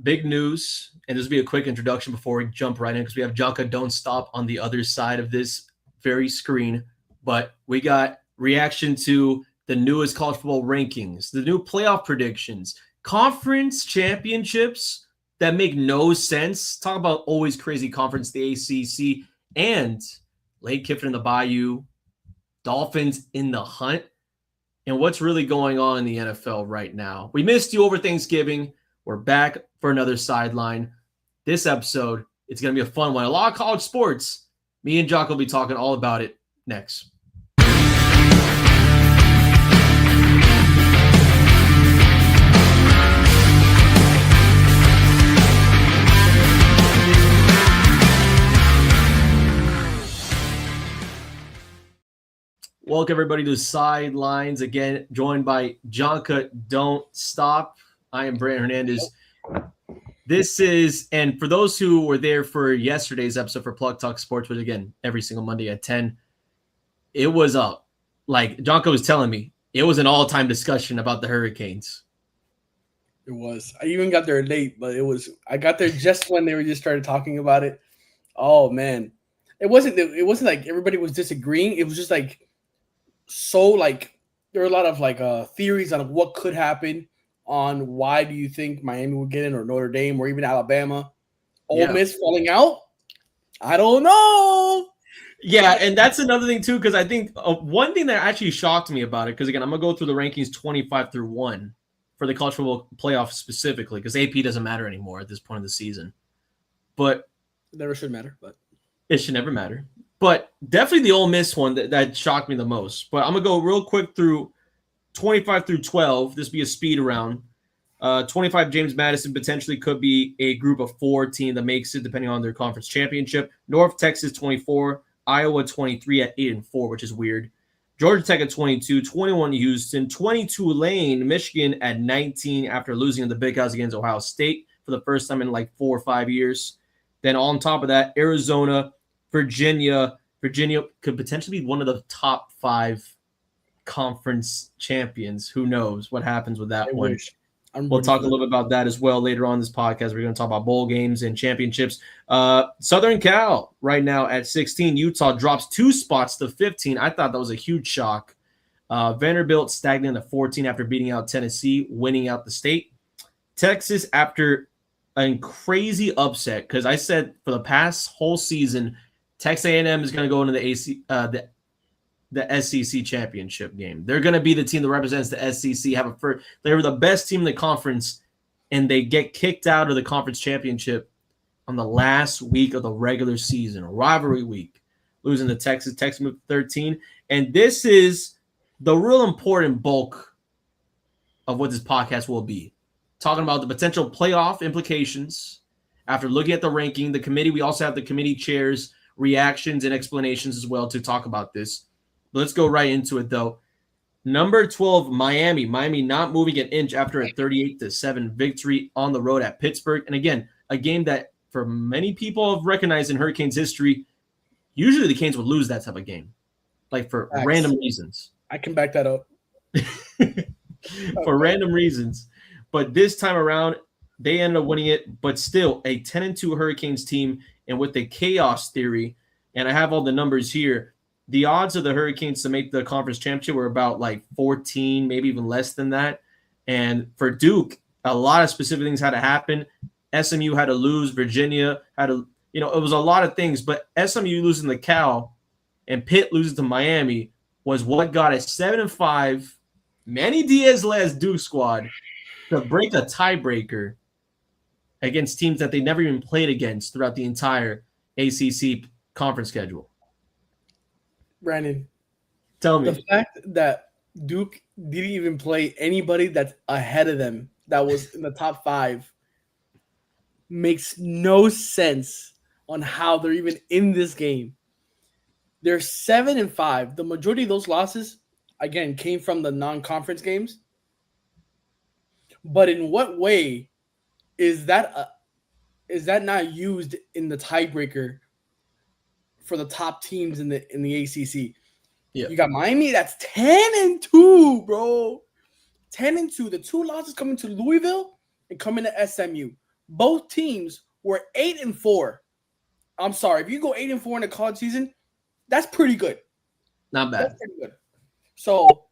big news, and this will be a quick introduction before we jump right in because we have Jaka Don't Stop on the other side of this very screen. But we got reaction to the newest college football rankings, the new playoff predictions, conference championships that make no sense. Talk about always crazy conference, the ACC, and Lane Kiffin in the Bayou, Dolphins in the hunt, and what's really going on in the NFL right now. We missed you over Thanksgiving. We're back for another sideline. This episode, it's going to be a fun one. A lot of college sports. Me and Jock will be talking all about it next. Welcome, everybody, to Sidelines. Again, joined by Jaka Don't Stop. I am Brandon Hernandez. This is, and for those who were there for yesterday's episode for Plug Talk Sports, which again, every single Monday at 10, it was up. Like Jaka was telling me, it was an all-time discussion about the Hurricanes. It was. I even got there late, but I got there just when they were just started talking about it. Oh, man. It wasn't like everybody was disagreeing. It was just like, so like there are a lot of like theories on what could happen, on why do you think Miami would get in, or Notre Dame, or even Alabama. Ole Miss falling out, I don't know. Yeah, and that's another thing too, because I think one thing that actually shocked me about it, because again, I'm gonna go through the rankings 25 through 1 for the college football playoff specifically, because AP doesn't matter anymore at this point of the season, but it never should matter, but it should never matter. But definitely the Ole Miss one that shocked me the most. But I'm going to go real quick through 25 through 12. This will be a speed round. 25, James Madison potentially could be a group of 4 team that makes it depending on their conference championship. North Texas 24, Iowa 23 at 8-4, which is weird. Georgia Tech at 22, 21 Houston, 22 Tulane, Michigan at 19 after losing in the Big House against Ohio State for the first time in like 4 or 5 years. Then on top of that, Arizona, Virginia could potentially be one of the top 5 conference champions. Who knows what happens with that one? We'll talk a little bit about that as well later on in this podcast. We're going to talk about bowl games and championships. Southern Cal right now at 16. Utah drops 2 spots to 15. I thought that was a huge shock. Vanderbilt stagnant at 14 after beating out Tennessee, winning out the state. Texas after a crazy upset, because I said for the past whole season, Texas A&M is going to go into the SEC championship game. They're going to be the team that represents the SEC. They were the best team in the conference, and they get kicked out of the conference championship on the last week of the regular season, rivalry week, losing to Texas. Texas moved to 13, and this is the real important bulk of what this podcast will be, talking about the potential playoff implications after looking at the ranking, the committee. We also have the committee chairs, reactions and explanations as well to talk about this. But let's go right into it, though. Number 12, Miami. Miami not moving an inch after a 38-7 victory on the road at Pittsburgh. And again, a game that for many people have recognized in Hurricanes history, usually the Canes would lose that type of game, like for random reasons. I can back that up. For random reasons. But this time around, they ended up winning it, but still a 10-2 Hurricanes team. And with the chaos theory, and I have all the numbers here, the odds of the Hurricanes to make the conference championship were about like 14, maybe even less than that. And for Duke, a lot of specific things had to happen. SMU had to lose. Virginia had to, it was a lot of things. But SMU losing to Cal and Pitt losing to Miami was what got a 7-5 Manny Diaz-led Duke squad to break a tiebreaker against teams that they never even played against throughout the entire ACC conference schedule. Brandon, tell me. The fact that Duke didn't even play anybody that's ahead of them that was in the top 5 makes no sense on how they're even in this game. They're 7-5. The majority of those losses, again, came from the non-conference games. But in what way is that not used in the tiebreaker for the top teams in the ACC? Yeah. You got Miami, that's 10-2, bro. 10-2. The 2 losses coming to Louisville and coming to SMU. both teams were 8-4. I'm sorry, if you go 8-4 in a college season, that's pretty good. Not bad. That's pretty good. So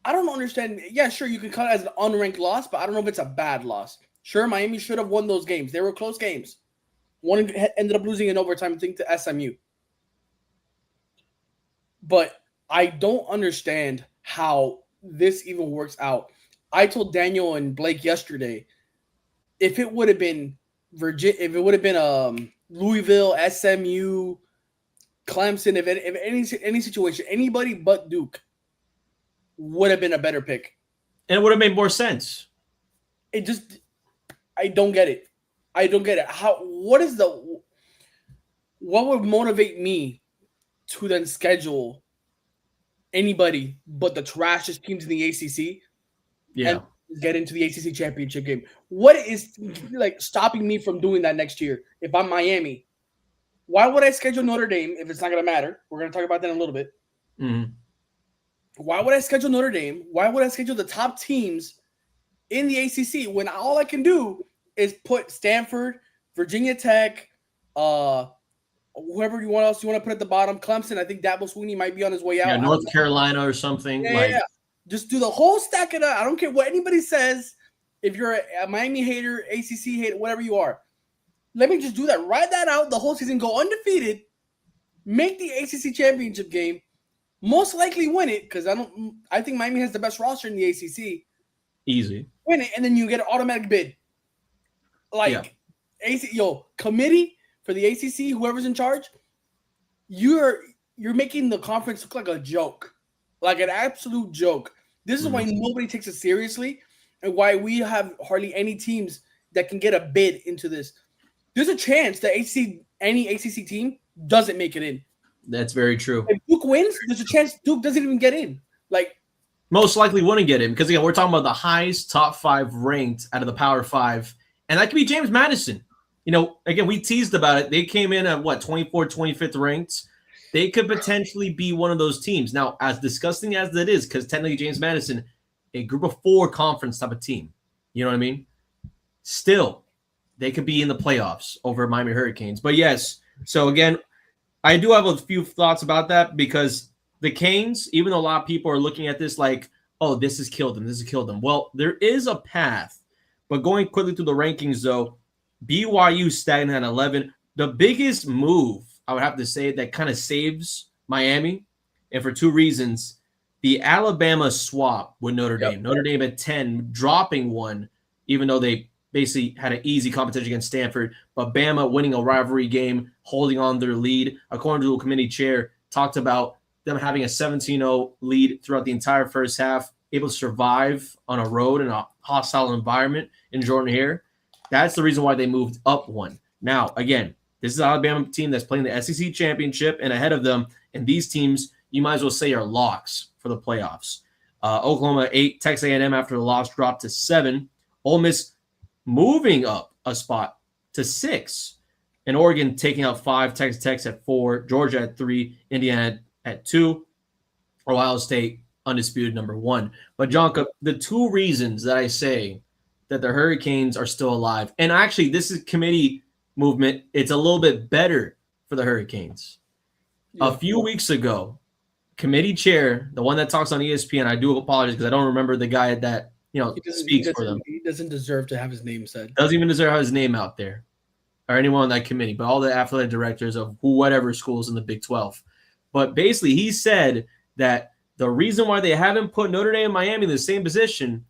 I don't understand. Yeah, sure, you can cut it as an unranked loss, but I don't know if it's a bad loss. Sure, Miami should have won those games. They were close games. One ended up losing in overtime, I think, to SMU. But I don't understand how this even works out. I told Daniel and Blake yesterday, if it would have been Louisville, SMU, Clemson, if any situation, anybody but Duke would have been a better pick. And it would have made more sense. I don't get it. What would motivate me to then schedule anybody but the trashiest teams in the ACC and get into the ACC championship game? What is stopping me from doing that next year if I'm Miami? Why would I schedule Notre Dame if it's not going to matter? We're going to talk about that in a little bit. Mm-hmm. Why would I schedule Notre Dame? Why would I schedule the top teams in the ACC when all I can do is put Stanford, Virginia Tech, whoever else you want to put at the bottom, Clemson. I think Dabo Swinney might be on his way out. Yeah, North Carolina or something. Yeah. Just do the whole stack of that. I don't care what anybody says. If you're a Miami hater, ACC hater, whatever you are, let me just do that. Ride that out the whole season. Go undefeated. Make the ACC championship game. Most likely win it because I think Miami has the best roster in the ACC. Easy. Win it, and then you get an automatic bid. Committee for the ACC, whoever's in charge, you're making the conference look like a joke, like an absolute joke. This is why nobody takes it seriously, and why we have hardly any teams that can get a bid into this. There's a chance that any ACC team doesn't make it in. That's very true. If Duke wins, there's a chance Duke doesn't even get in. Most likely wouldn't get in because, again, we're talking about the highest top 5 ranked out of the Power 5, and that could be James Madison. Again, we teased about it. They came in at, 24th, 25th ranked. They could potentially be one of those teams. Now, as disgusting as that is, because technically James Madison, a group of 4 conference type of team. You know what I mean? Still, they could be in the playoffs over Miami Hurricanes. But yes, so again, I do have a few thoughts about that because the Canes, even though a lot of people are looking at this like, oh, this has killed them. Well, there is a path. But going quickly through the rankings, though, BYU stagnant at 11. The biggest move, I would have to say, that kind of saves Miami, and for 2 reasons. The Alabama swap with Notre Dame. Notre Dame at 10, dropping 1, even though they basically had an easy competition against Stanford. But Bama winning a rivalry game, holding on their lead. According to the committee chair, talked about them having a 17-0 lead throughout the entire first half, able to survive on a road in a hostile environment in Jordan-Hare. That's the reason why they moved up 1. Now, again, this is an Alabama team that's playing the SEC championship, and ahead of them, and these teams, you might as well say, are locks for the playoffs. Oklahoma 8, Texas A&M after the loss dropped to 7. Ole Miss moving up a spot to 6. And Oregon taking out 5, Texas Tech at 4, Georgia at 3, Indiana at 2, Ohio State undisputed number 1. But, Jonka, the 2 reasons that I say that the Hurricanes are still alive, and actually this is committee movement, it's a little bit better for the Hurricanes. A few weeks ago, committee chair, the one that talks on ESPN, I do apologize because I don't remember the guy that speaks for them. He doesn't deserve to have his name said. Doesn't even deserve to have his name out there or anyone on that committee, but all the athletic directors of whatever schools in the Big 12. But basically, he said that the reason why they haven't put Notre Dame and Miami in the same position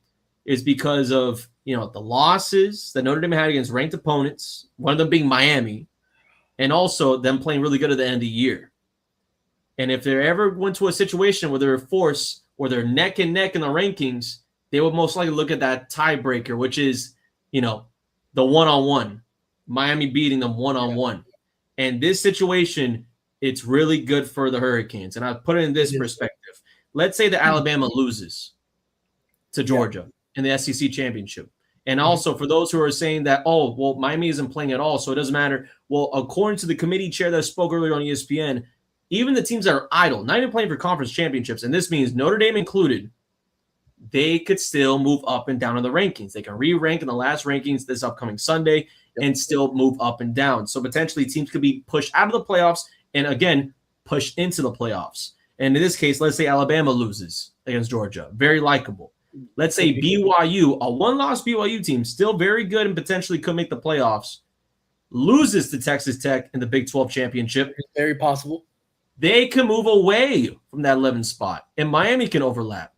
is because of the losses that Notre Dame had against ranked opponents, one of them being Miami, and also them playing really good at the end of the year. And if they ever went to a situation where they're forced or they're neck and neck in the rankings, they would most likely look at that tiebreaker, which is, the one-on-one, Miami beating them one-on-one. And this situation, it's really good for the Hurricanes. And I put it in this perspective. Let's say that Alabama loses to Georgia in the SEC championship. And also for those who are saying that, Miami isn't playing at all, so it doesn't matter. Well, according to the committee chair that spoke earlier on ESPN, even the teams that are idle, not even playing for conference championships, and this means Notre Dame included, they could still move up and down in the rankings. They can re-rank in the last rankings this upcoming Sunday and still move up and down. So potentially teams could be pushed out of the playoffs and, again, pushed into the playoffs. And in this case, let's say Alabama loses against Georgia. Very likable. Let's say BYU, a one-loss BYU team, still very good and potentially could make the playoffs, loses to Texas Tech in the Big 12 championship. Very possible. They can move away from that 11th spot, and Miami can overlap.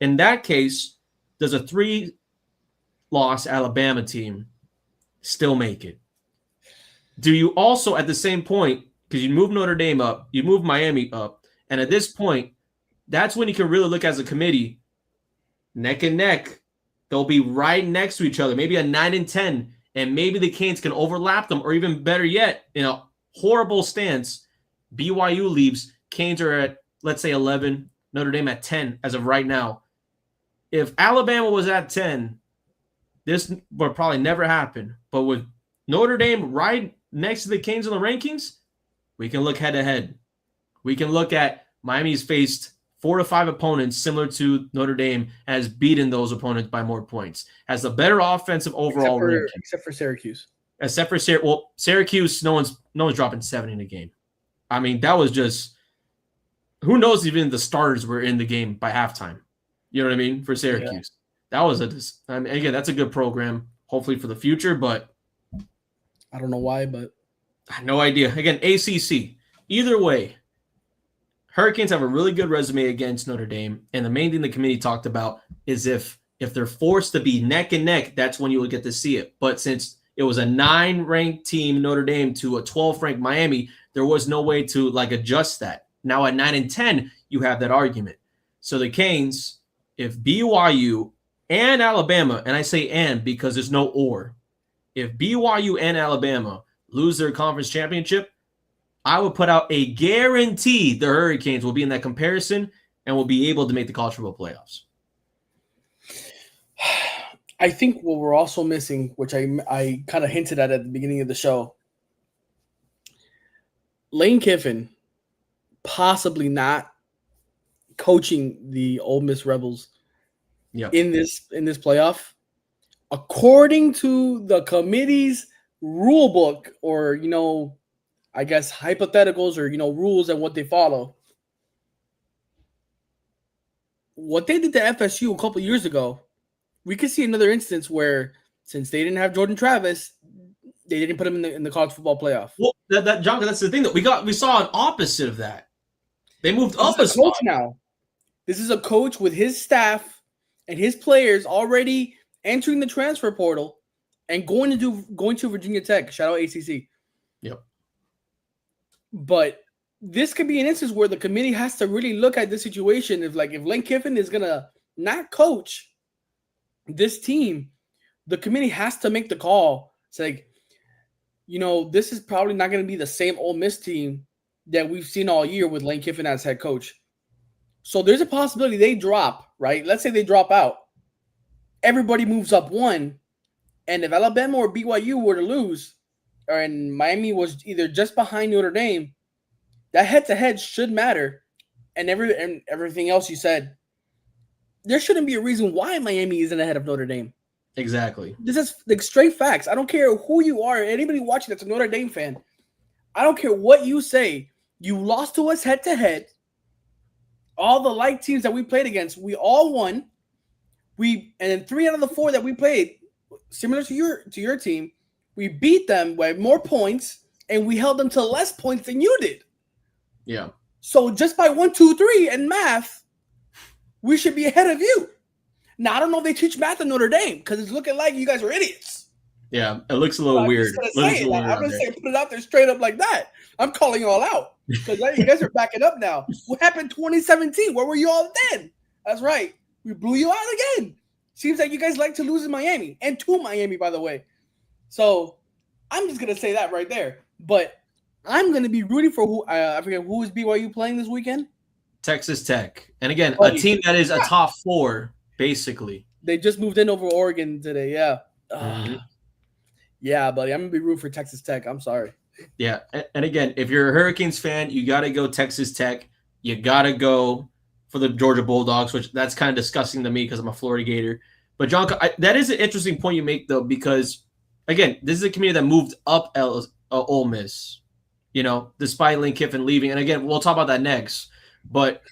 In that case, does a 3-loss Alabama team still make it? Do you also, at the same point, because you move Notre Dame up, you move Miami up, and at this point, that's when you can really look as a committee, neck and neck. They'll be right next to each other, maybe a 9-10, and maybe the Canes can overlap them, or even better yet, in a horrible stance, BYU leaves, Canes are at, let's say, 11, Notre Dame at 10 as of right now. If Alabama was at 10, this would probably never happen. But with Notre Dame right next to the Canes in the rankings, we can look head-to-head. We can look at Miami's faced 4 to 5 opponents similar to Notre Dame, has beaten those opponents by more points, has the better offensive overall ranking. Except for Syracuse. Except for Syracuse, no one's dropping 70 in a game. I mean, that was just – who knows even the starters were in the game by halftime. You know what I mean? For Syracuse. Yeah. That was again, that's a good program, hopefully for the future, but I don't know why, but I have no idea. Again, ACC. Either way, Hurricanes have a really good resume against Notre Dame, and the main thing the committee talked about is if they're forced to be neck and neck, that's when you will get to see it. But since it was a 9-ranked team, Notre Dame, to a 12th-ranked Miami, there was no way to adjust that. Now at 9 and 10, you have that argument. So the Canes, if BYU and Alabama, and I say and because there's no or, if BYU and Alabama lose their conference championship, I would put out a guarantee the Hurricanes will be in that comparison and will be able to make the college football playoffs. I think what we're also missing, which I kind of hinted at the beginning of the show, Lane Kiffin possibly not coaching the Ole Miss Rebels in this playoff. According to the committee's rule book, or I guess hypotheticals, or rules and what they follow, what they did to FSU a couple years ago, we could see another instance where, since they didn't have Jordan Travis, they didn't put him in the college football playoff. Well, John, that's the thing that we saw an opposite of that. They moved up a coach now. This is a coach with his staff and his players already entering the transfer portal and going to Virginia Tech. Shout out ACC. Yep. But this could be an instance where the committee has to really look at this situation. If Lane Kiffin is gonna not coach this team, the committee has to make the call. It's like, this is probably not going to be the same Ole Miss team that we've seen all year with Lane Kiffin as head coach. So there's a possibility they drop, right? Let's say they drop out. Everybody moves up one. And if Alabama or BYU were to lose, and Miami was either just behind Notre Dame, that head-to-head should matter. And everything else you said, there shouldn't be a reason why Miami isn't ahead of Notre Dame. Exactly. This is straight facts. I don't care who you are. Anybody watching that's a Notre Dame fan, I don't care what you say. You lost to us head-to-head. All the like teams that we played against, we all won. And then 3 out of the 4 that we played, similar to your team, we beat them by more points, and we held them to less points than you did. Yeah. So just by 1, 2, 3 and math, we should be ahead of you. Now, I don't know if they teach math at Notre Dame because it's looking like you guys are idiots. Yeah, it looks a little weird. I'm going to say put it out there straight up like that. I'm calling you all out because you guys are backing up now. What happened 2017? Where were you all then? That's right. We blew you out again. Seems like you guys like to lose in Miami, and to Miami, by the way. So I'm just going to say that right there. But I'm going to be rooting for who I forget who is BYU playing this weekend. Texas Tech. And again, a team that is a top 4, basically. They just moved in over Oregon today, yeah. Mm-hmm. Yeah, buddy, I'm going to be rooting for Texas Tech. I'm sorry. Yeah, and again, if you're a Hurricanes fan, you got to go Texas Tech. You got to go for the Georgia Bulldogs, which that's kind of disgusting to me because I'm a Florida Gator. But John, that is an interesting point you make though, because again, this is a community that moved up Ole Miss, despite Lane Kiffin leaving. And again, we'll talk about that next. But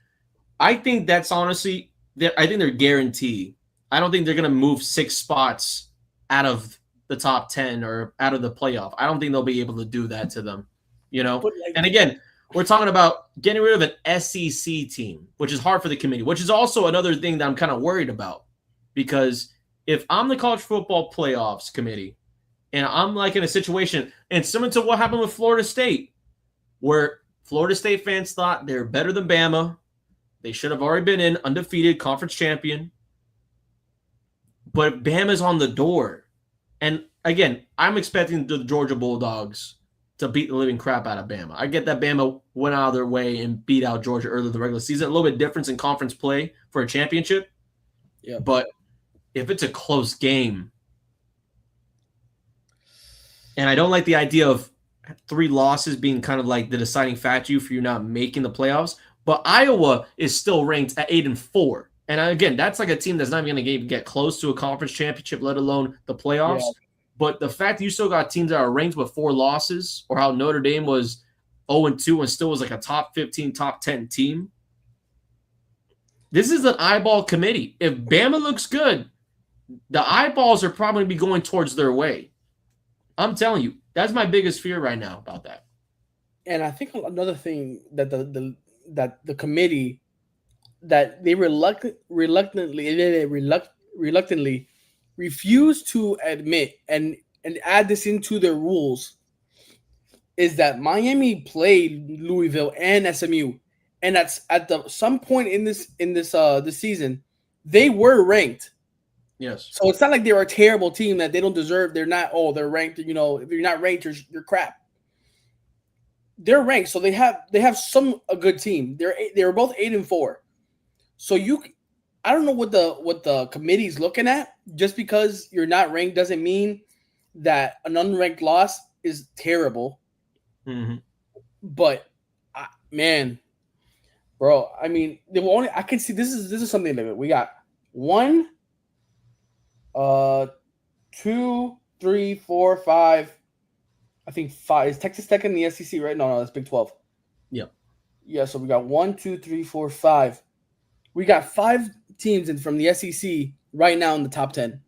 I think that's honestly, I think they're guaranteed. I don't think they're going to move 6 spots out of the top 10 or out of the playoff. I don't think they'll be able to do that to them, And again, we're talking about getting rid of an SEC team, which is hard for the committee, which is also another thing that I'm kind of worried about. Because if I'm the college football playoffs committee and I'm like in a situation, and similar to what happened with Florida State, where Florida State fans thought they're better than Bama, they should have already been in undefeated conference champion. But Bama's on the door. And again, I'm expecting the Georgia Bulldogs to beat the living crap out of Bama. I get that Bama went out of their way and beat out Georgia early in the regular season. A little bit difference in conference play for a championship. Yeah. But if it's a close game, and I don't like the idea of 3 losses being kind of like the deciding factor for you not making the playoffs, but Iowa is still ranked at 8-4. And again, that's like a team that's not even going to get close to a conference championship, let alone the playoffs. Yeah. But the fact that you still got teams that are ranked with 4 losses, or how Notre Dame was 0-2 and still was like a top 15, top 10 team. This is an eyeball committee. If Bama looks good, the eyeballs are probably be going towards their way. I'm telling you, that's my biggest fear right now about that. And I think another thing that the committee, that they reluctantly refuse to admit and add this into their rules, is that Miami played Louisville and SMU, and that's at some point in this season they were ranked. Yes. So it's not like they're a terrible team that they don't deserve. They're not. Oh, they're ranked. If you're not ranked, you're crap. They're ranked, so they have a good team. They were both 8-4. So I don't know what the committee's looking at. Just because you're not ranked doesn't mean that an unranked loss is terrible. Mm-hmm. But man, bro, I mean, I can see this is something that we got 1, 2, 3, 4, 5. I think 5 is Texas Tech in the SEC, right? No, that's Big 12. Yep. Yeah, so we got 1, 2, 3, 4, 5. We got 5 teams from the SEC right now in the top 10.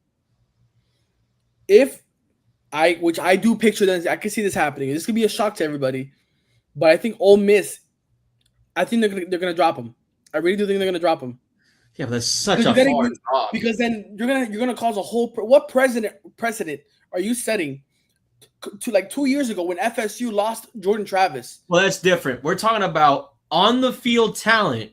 Which I do picture them, I can see this happening. This could be a shock to everybody, but I think Ole Miss, I think they're gonna drop them. I really do think they're gonna drop them. Yeah, but that's such a hard drop. Because then you're gonna cause a whole. What precedent are you setting to like 2 years ago when FSU lost Jordan Travis? Well, that's different. We're talking about on the field talent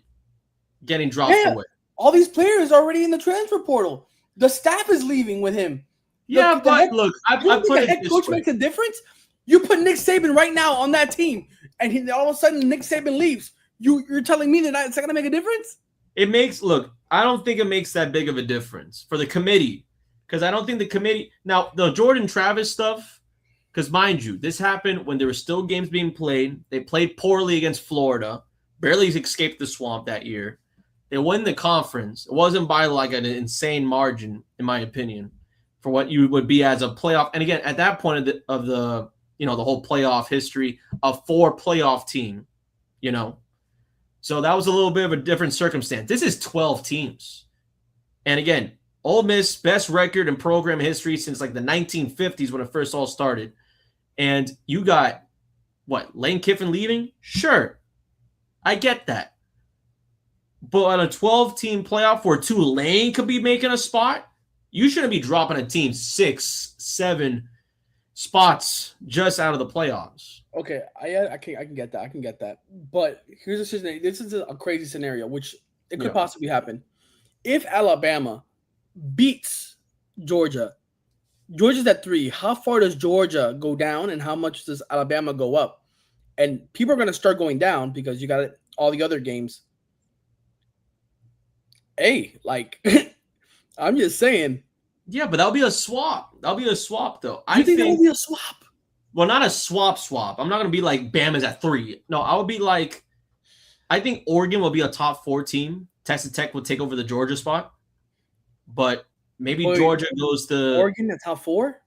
getting dropped away. All these players are already in the transfer portal. The staff is leaving with him. Yeah, look, I put the head coach makes a difference. You put Nick Saban right now on that team, and all of a sudden Nick Saban leaves. You're telling me that it's not going to make a difference? I don't think it makes that big of a difference for the committee, because I don't think the committee now the Jordan Travis stuff. Because mind you, this happened when there were still games being played. They played poorly against Florida, barely escaped the swamp that year. They won the conference. It wasn't by like an insane margin, in my opinion, for what you would be as a playoff. And again, at that point of the the whole playoff history, a 4 playoff team, So that was a little bit of a different circumstance. This is 12 teams. And again, Ole Miss, best record in program history since like the 1950s when it first all started. And you got, Lane Kiffin leaving? Sure. I get that. But on a 12-team playoff where Tulane could be making a spot, you shouldn't be dropping a team 6, 7 spots just out of the playoffs. Okay, I can get that. I can get that. But here's a scenario. This is a crazy scenario, which it could possibly happen. If Alabama beats Georgia, Georgia's at 3. How far does Georgia go down, and how much does Alabama go up? And people are going to start going down because you got all the other games. Hey, I'm just saying. Yeah, but that'll be a swap. That'll be a swap, though. I think that'll be a swap. Well, not a swap. I'm not going to be like Bama's at 3. No, I would be like I think Oregon will be a top 4 team. Texas Tech will take over the Georgia spot, but maybe Georgia goes to Oregon in the top 4.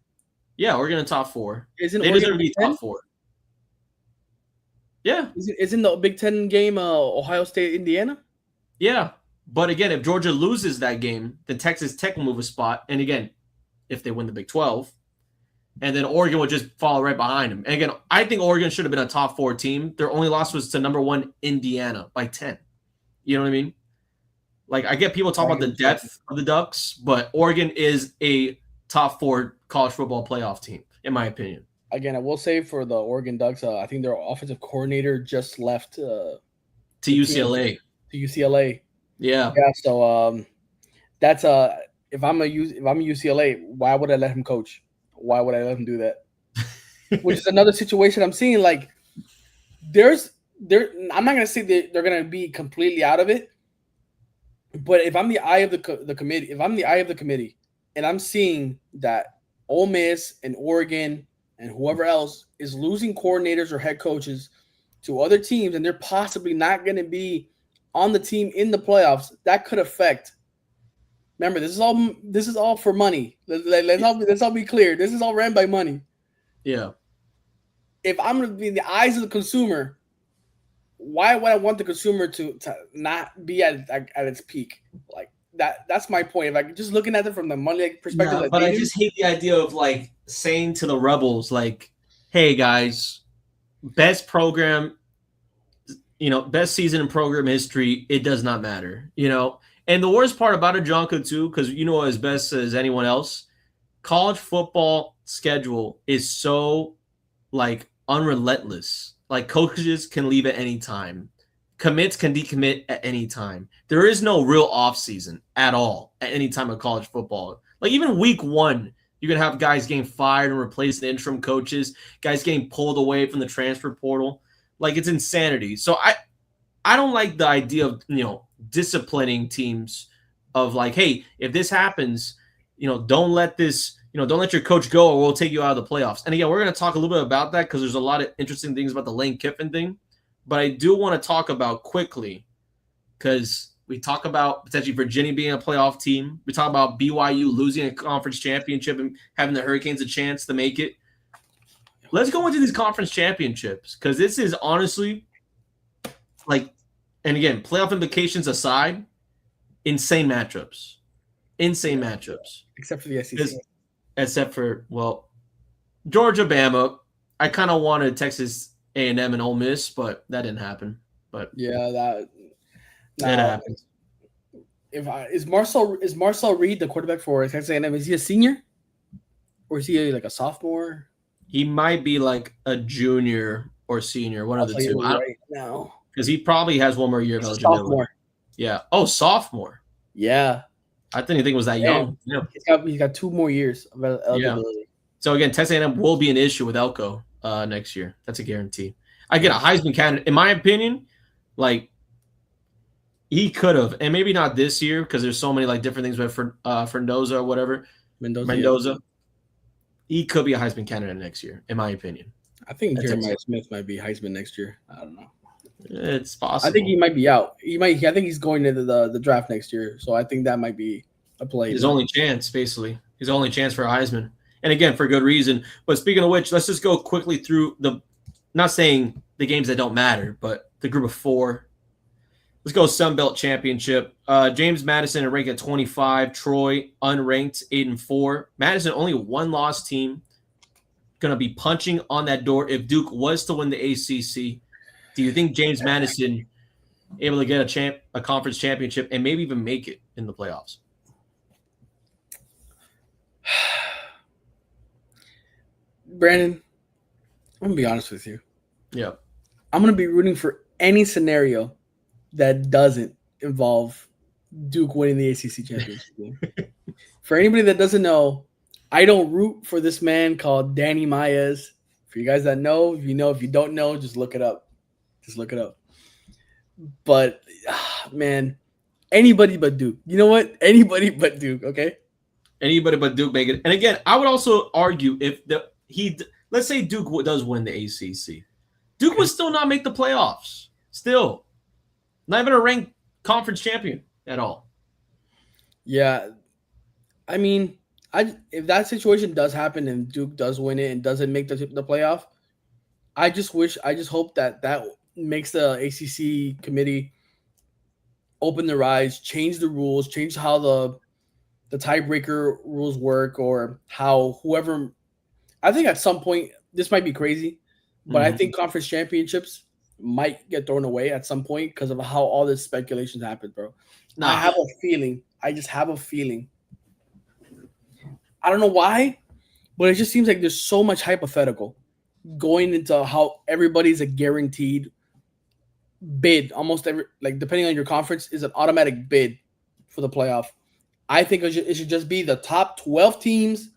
Yeah, Oregon in the top 4. Isn't they Oregon deserve to be top 4? Yeah. Isn't the Big Ten game Ohio State, Indiana? Yeah. But again, if Georgia loses that game, then Texas Tech will move a spot. And again, if they win the Big 12, and then Oregon would just follow right behind them. And again, I think Oregon should have been a top 4 team. Their only loss was to number 1 Indiana by 10. You know what I mean? Like, I get people talk about the depth of the Ducks, but Oregon is a top 4 college football playoff team, in my opinion. Again, I will say for the Oregon Ducks, I think their offensive coordinator just left to UCLA. To UCLA. Yeah. Yeah. So that's if I'm a UCLA, why would I let him coach? Why would I let him do that? Which is another situation I'm seeing. Like, I'm not gonna say that they're gonna be completely out of it, but if I'm the eye of the committee, and I'm seeing that Ole Miss and Oregon and whoever else is losing coordinators or head coaches to other teams, and they're possibly not going to be on the team in the playoffs, that could affect. Remember, this is all for money. Let's all be clear. This is all ran by money. Yeah. If I'm going to be in the eyes of the consumer, why would I want the consumer to not be at its peak? Like that's my point. If I just looking at it from the money perspective, yeah, but I just hate the idea of like saying to the Rebels, like, "Hey guys, best program, best season in program history. It does not matter, And the worst part about it, Jonka, too, because you know as best as anyone else, college football schedule is so like unrelentless. Like, coaches can leave at any time. Commits can decommit at any time. There is no real offseason at all at any time of college football. Like, even week 1, you can have guys getting fired and replaced in interim coaches, guys getting pulled away from the transfer portal. Like, it's insanity. So I don't like the idea of, disciplining teams of like, hey, if this happens, don't let your coach go or we'll take you out of the playoffs. And again, we're going to talk a little bit about that because there's a lot of interesting things about the Lane Kiffin thing. But I do want to talk about quickly, because we talk about potentially Virginia being a playoff team. We talk about BYU losing a conference championship and having the Hurricanes a chance to make it. Let's go into these conference championships, because this is honestly, like, and again, playoff implications aside, insane matchups. Except for the SEC. Except for, Georgia, Bama. I kind of wanted Texas A&M and Ole Miss, but that didn't happen. But yeah, that happened. Is Marcel Reed the quarterback for Texas A&M? Is he a senior, or is he like a sophomore? He might be like a junior or senior, one of the two. Right now, because he probably has one more year of eligibility. Sophomore. Yeah. Oh, sophomore. Yeah. I didn't think it was that young. Yeah. He's got 2 more years of eligibility. Yeah. So again, Texas A&M will be an issue with Elko next year. That's a guarantee. I get a Heisman candidate. In my opinion, like, he could have, and maybe not this year because there's so many like different things with Mendoza or whatever. Mendoza. Yeah. He could be a Heisman candidate next year, in my opinion. I think Jeremiah Smith might be Heisman next year. I don't know. It's possible. I think he might be out. I think he's going into the draft next year. So I think that might be a play. His only chance, basically. His only chance for a Heisman. And again, for good reason. But speaking of which, let's just go quickly through not saying the games that don't matter, but the group of 4. Let's go Sun Belt Championship. James Madison ranked at 25. Troy unranked 8-4. Madison only 1-loss team. Going to be punching on that door if Duke was to win the ACC. Do you think James Madison able to get a conference championship and maybe even make it in the playoffs? Brandon, I'm going to be honest with you. Yeah. I'm going to be rooting for any scenario that doesn't involve Duke winning the ACC championship game. For anybody that doesn't know, I don't root for this man called Danny Maez. For you guys that know, if you don't know, just look it up. But, man, anybody but Duke. You know what? Anybody but Duke, okay? Anybody but Duke make it. And again, I would also argue if let's say Duke does win the ACC, Duke would still not make the playoffs. Still. Not even a ranked conference champion at all. Yeah, I mean, if that situation does happen and Duke does win it and doesn't make the playoff, I just hope that makes the ACC committee open their eyes, change the rules, change how the tiebreaker rules work, or how whoever. I think at some point this might be crazy, but I think conference championships might get thrown away at some point because of how all this speculations happened, bro. I Nah. have a feeling. I just have a feeling. I don't know why, but it just seems like there's so much hypothetical going into how everybody's a guaranteed bid. Almost every, like, depending on your conference, is an automatic bid for the playoff. I think it should just be the top 12 teams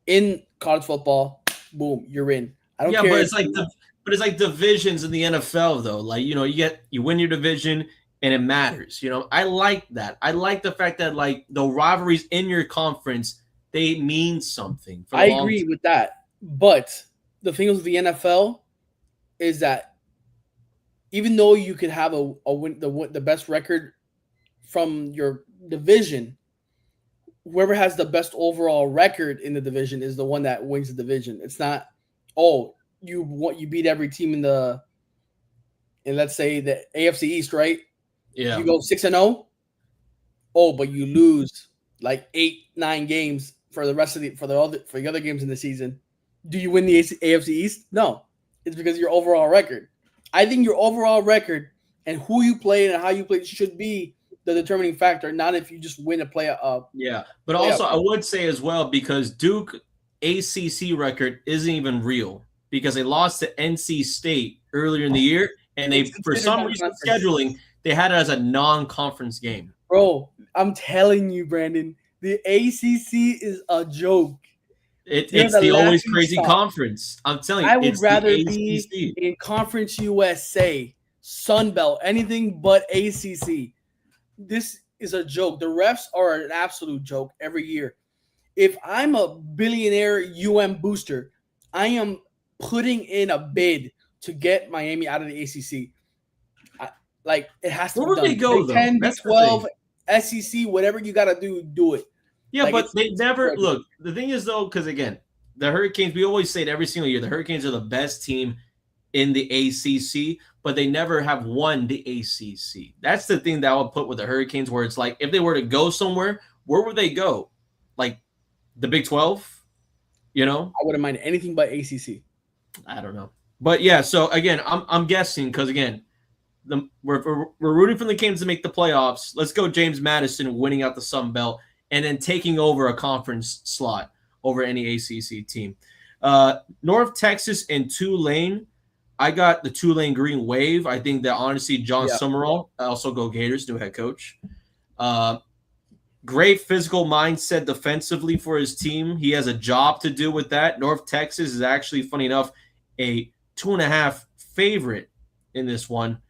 in college football. Boom, you're in. I don't Yeah, care. but it's like divisions in the NFL though. Like, you win your division and it matters. I like that. I like the fact that like the rivalries in your conference, they mean something for the I long agree term. with that. But the thing with the NFL is that even though you could have a win, the best record from your division, whoever has the best overall record in the division is the one that wins the division. It's not, oh, you beat every team in let's say the AFC East, right? Yeah. You go 6-0. Oh, but you lose like 8-9 games for the rest of the other games in the season. Do you win the AFC East? No, it's because of your overall record. I think your overall record and who you play and how you play should be the determining factor, not if you just win a play. Yeah. But also I would say as well, because Duke ACC record isn't even real because they lost to NC State earlier in the year, and they, It's for considered some reason, non-conference. scheduling, they had it as a non-conference game. Bro, I'm telling you, Brandon, the ACC is a joke. It's the the always laughing crazy stock. conference. I'm telling you, I would it's the rather be ACC. in Conference USA, Sun Belt, anything but ACC. This is a joke. The refs are an absolute joke every year. If I'm a billionaire booster, I am putting in a bid to get Miami out of the ACC. Like, it has to Where be would they done. go Big though? 10, Big That's the thing. 12, SEC, whatever you got to do it. Yeah, Like, but they it's never incredible. look. The thing is though, because again, the Hurricanes. We always say it every single year. The Hurricanes are the best team in the ACC, but they never have won the ACC. That's the thing that I would put with the Hurricanes, where it's like if they were to go somewhere, where would they go? Like the Big 12? I wouldn't mind anything but ACC. I don't know. But yeah, so again, I'm guessing because again, we're rooting for the Canes to make the playoffs. Let's go James Madison winning out the Sun Belt and then taking over a conference slot over any ACC team. North Texas and Tulane. I got the Tulane Green Wave. I think that honestly, John Yeah. Summerall, also go Gators, new head coach. Great physical mindset defensively for his team. He has a job to do with that. North Texas is actually, funny enough, a 2.5 favorite in this one.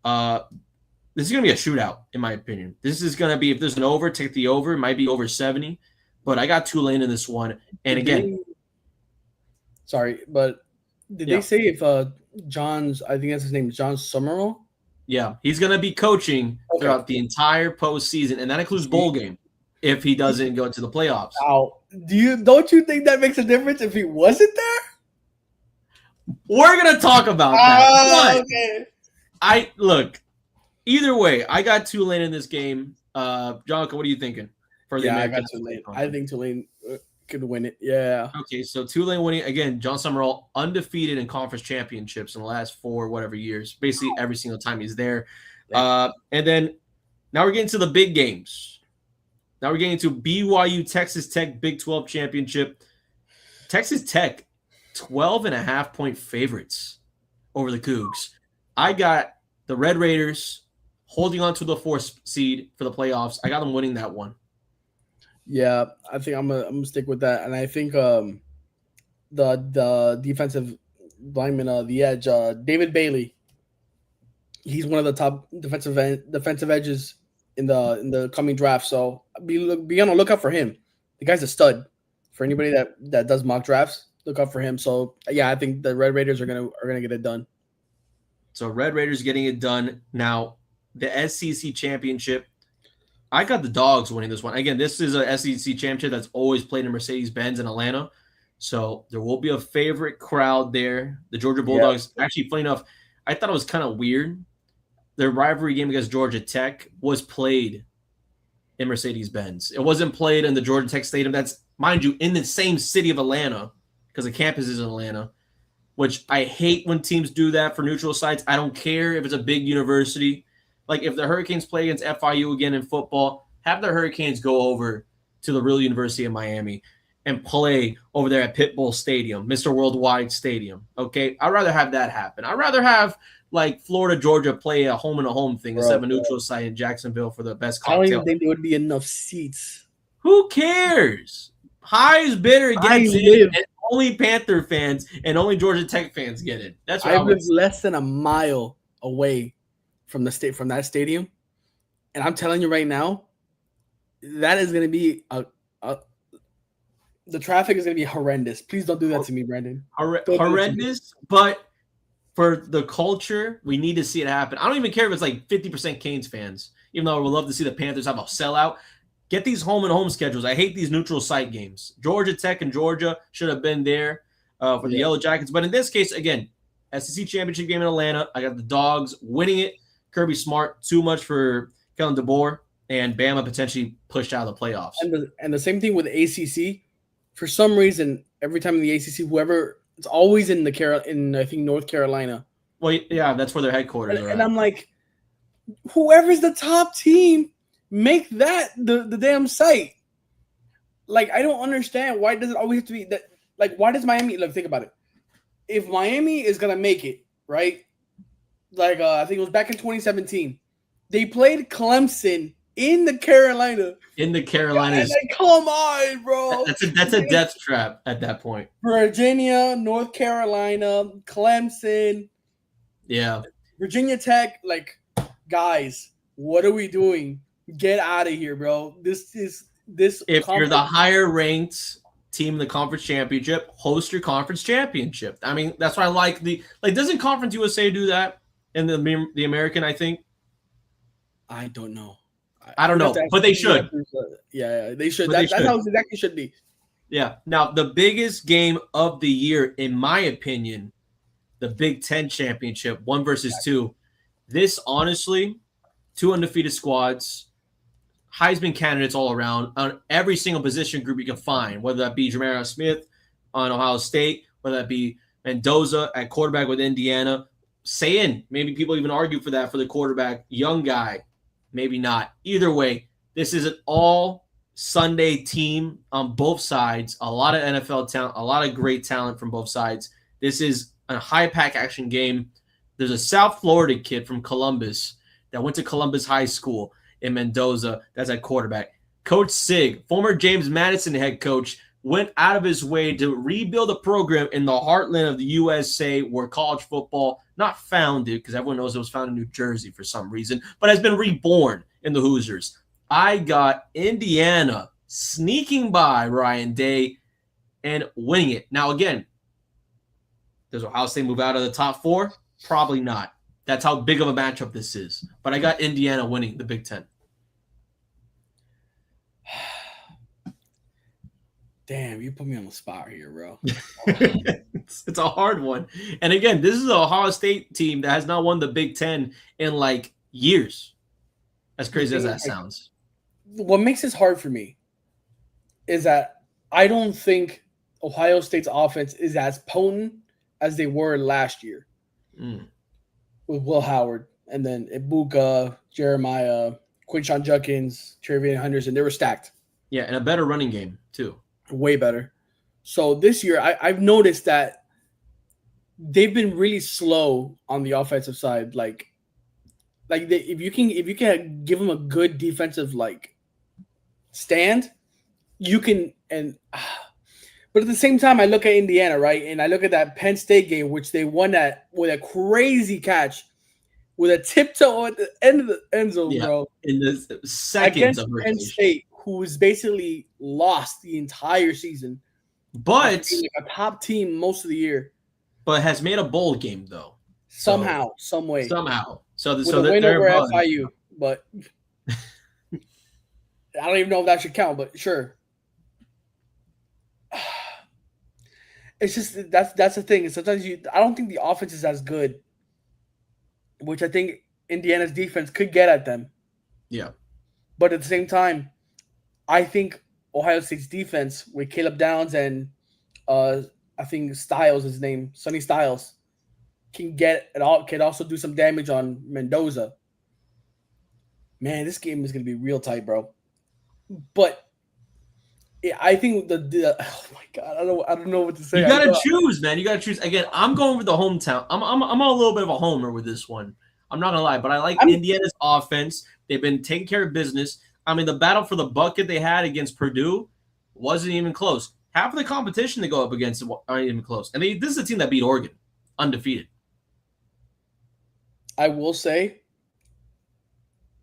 This is going to be a shootout, in my opinion. This is going to be, if there's an over, take the over. It might be over 70. But I got Tulane in this one. And again, sorry, but did they say if John's, I think that's his name, John Summerall? Yeah, he's going to be coaching throughout the entire postseason, and that includes bowl game if he doesn't go to the playoffs. Wow. Don't you think that makes a difference if he wasn't there? We're going to talk about that. Okay. Either way, I got Tulane in this game. Jonathan, what are you thinking? I got Tulane. I think Tulane could win it. Yeah. Okay, so Tulane winning again. John Summerall undefeated in conference championships in the last 4 whatever years. Basically every single time he's there. And then now we're getting to the big games. Now we're getting to BYU Texas Tech Big 12 championship. Texas Tech 12.5 point favorites over the Cougs. I got the Red Raiders holding on to the 4th seed for the playoffs. I got them winning that one. Yeah, I think I'm gonna stick with that, and I think the defensive lineman, the edge, David Bailey. He's one of the top defensive edges in the coming draft. So be on the lookout for him. The guy's a stud. For anybody that does mock drafts, look out for him. So yeah, I think the Red Raiders are gonna get it done. So Red Raiders getting it done. Now the SEC championship. I got the Dogs winning this one. Again, this is a SEC championship that's always played in Mercedes-Benz in Atlanta. So there will be a favorite crowd there. The Georgia Bulldogs, actually, funny enough, I thought it was kind of weird. Their rivalry game against Georgia Tech was played in Mercedes-Benz. It wasn't played in the Georgia Tech Stadium. That's, mind you, in the same city of Atlanta because the campus is in Atlanta, which I hate when teams do that for neutral sites. I don't care if it's a big university. Like if the Hurricanes play against FIU again in football, have the Hurricanes go over to the real University of Miami and play over there at Pitbull Stadium, Mr. Worldwide Stadium. Okay, I'd rather have that happen. I'd rather have like Florida, Georgia play a home and a home thing instead of a neutral site in Jacksonville for the best cocktail. I don't even think there would be enough seats. Who cares? Highest bidder gets in, and only Panther fans and only Georgia Tech fans get it. That's what I live less than a mile away from that stadium, and I'm telling you right now, that is going to be the traffic is going to be horrendous. Please don't do that to me, Brandon. Horrendous, but for the culture, we need to see it happen. I don't even care if it's like 50% Canes fans, even though I would love to see the Panthers have a sellout. Get these home and home schedules. I hate these neutral site games. Georgia Tech and Georgia should have been there for the Yellow Jackets. But in this case, again, SEC championship game in Atlanta. I got the Dogs winning it. Kirby Smart, too much for Kellen DeBoer, and Bama potentially pushed out of the playoffs. And the same thing with the ACC. For some reason, every time in the ACC, it's always in I think North Carolina. Well, yeah, that's where their headquarters are. And I'm like, whoever's the top team, make that the damn site. Like, I don't understand why does it always have to be that. Like, why does Miami? Like, think about it. If Miami is gonna make it, right? Like, I think it was back in 2017, they played Clemson in the Carolina. In the Carolinas. Like, come on, bro. That's a death trap at that point. Virginia, North Carolina, Clemson. Yeah. Virginia Tech. Like, guys, what are we doing? Get out of here, bro. This. If you're the higher ranked team in the conference championship, host your conference championship. I mean, that's why I like doesn't Conference USA do that in the American, I think? I don't know. I don't know, but they should. Yeah, they should. That's how it exactly should be. Yeah. Now, the biggest game of the year, in my opinion, the Big Ten championship, 1 versus 2. This, honestly, 2 undefeated squads, Heisman candidates all around on every single position group you can find, whether that be Jamarius Smith on Ohio State, whether that be Mendoza at quarterback with Indiana. Maybe people even argue for that for the quarterback, young guy. Maybe not. Either way, this is an all-Sunday team on both sides. A lot of NFL talent, a lot of great talent from both sides. This is a high-pack action game. There's a South Florida kid from Columbus that went to Columbus High School in Mendoza that's at quarterback. Coach Sig, former James Madison head coach, went out of his way to rebuild a program in the heartland of the USA where college football, not founded, because everyone knows it was founded in New Jersey for some reason, but has been reborn in the Hoosiers. I got Indiana sneaking by Ryan Day and winning it. Now, again, does Ohio State move out of the top 4? Probably not. That's how big of a matchup this is. But I got Indiana winning the Big Ten. Damn, you put me on the spot here, bro. It's a hard one. And again, this is an Ohio State team that has not won the Big Ten in like years. As crazy as that sounds. What makes this hard for me is that I don't think Ohio State's offense is as potent as they were last year with Will Howard and then Ibuka, Jeremiah, Quinshon Judkins, Travian Henderson. They were stacked. Yeah, and a better running game too. Way better. So this year, I've noticed that they've been really slow on the offensive side. If you can give them a good defensive stand, you can. But at the same time, I look at Indiana, right, and I look at that Penn State game, which they won that with a crazy catch, with a tiptoe at the end of the end zone, bro. In the seconds against Penn State, who was basically lost the entire season, but a top team most of the year, but has made a bowl game though. Somehow, some way. Somehow. So, with a win they're over above. FIU, but I don't even know if that should count. But sure, it's just that's the thing. Sometimes I don't think the offense is as good, which I think Indiana's defense could get at them. Yeah. But at the same time, I think Ohio State's defense with Caleb Downs and I think Styles, his name, Sonny Styles, can also do some damage on Mendoza. Man, this game is gonna be real tight, bro. But I think oh my god, I don't know what to say. You gotta choose, man. You gotta choose. Again, I'm going with the hometown. I'm a little bit of a homer with this one. I'm not gonna lie, but I like Indiana's offense. They've been taking care of business. I mean, the battle for the bucket they had against Purdue wasn't even close. Half of the competition they go up against aren't even close. And this is a team that beat Oregon, undefeated. I will say,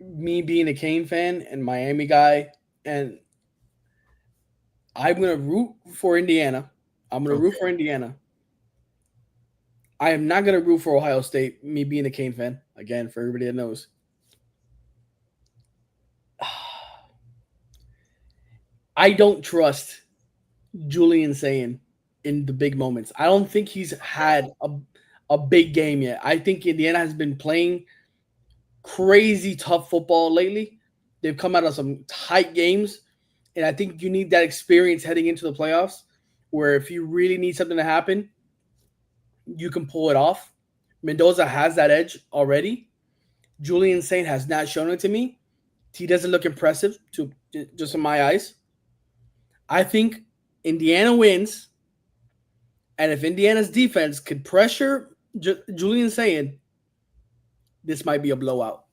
me being a Kane fan and Miami guy, and I'm gonna root for Indiana. Root for Indiana. I am not gonna root for Ohio State. Me being a Kane fan, again, for everybody that knows. I don't trust Julian Sayin in the big moments. I don't think he's had a big game yet. I think Indiana has been playing crazy tough football lately. They've come out of some tight games, and I think you need that experience heading into the playoffs, where if you really need something to happen, you can pull it off. Mendoza has that edge already. Julian Saint has not shown it to me. He doesn't look impressive to just in my eyes. I think Indiana wins, and if Indiana's defense could pressure Julian Sayin, this might be a blowout.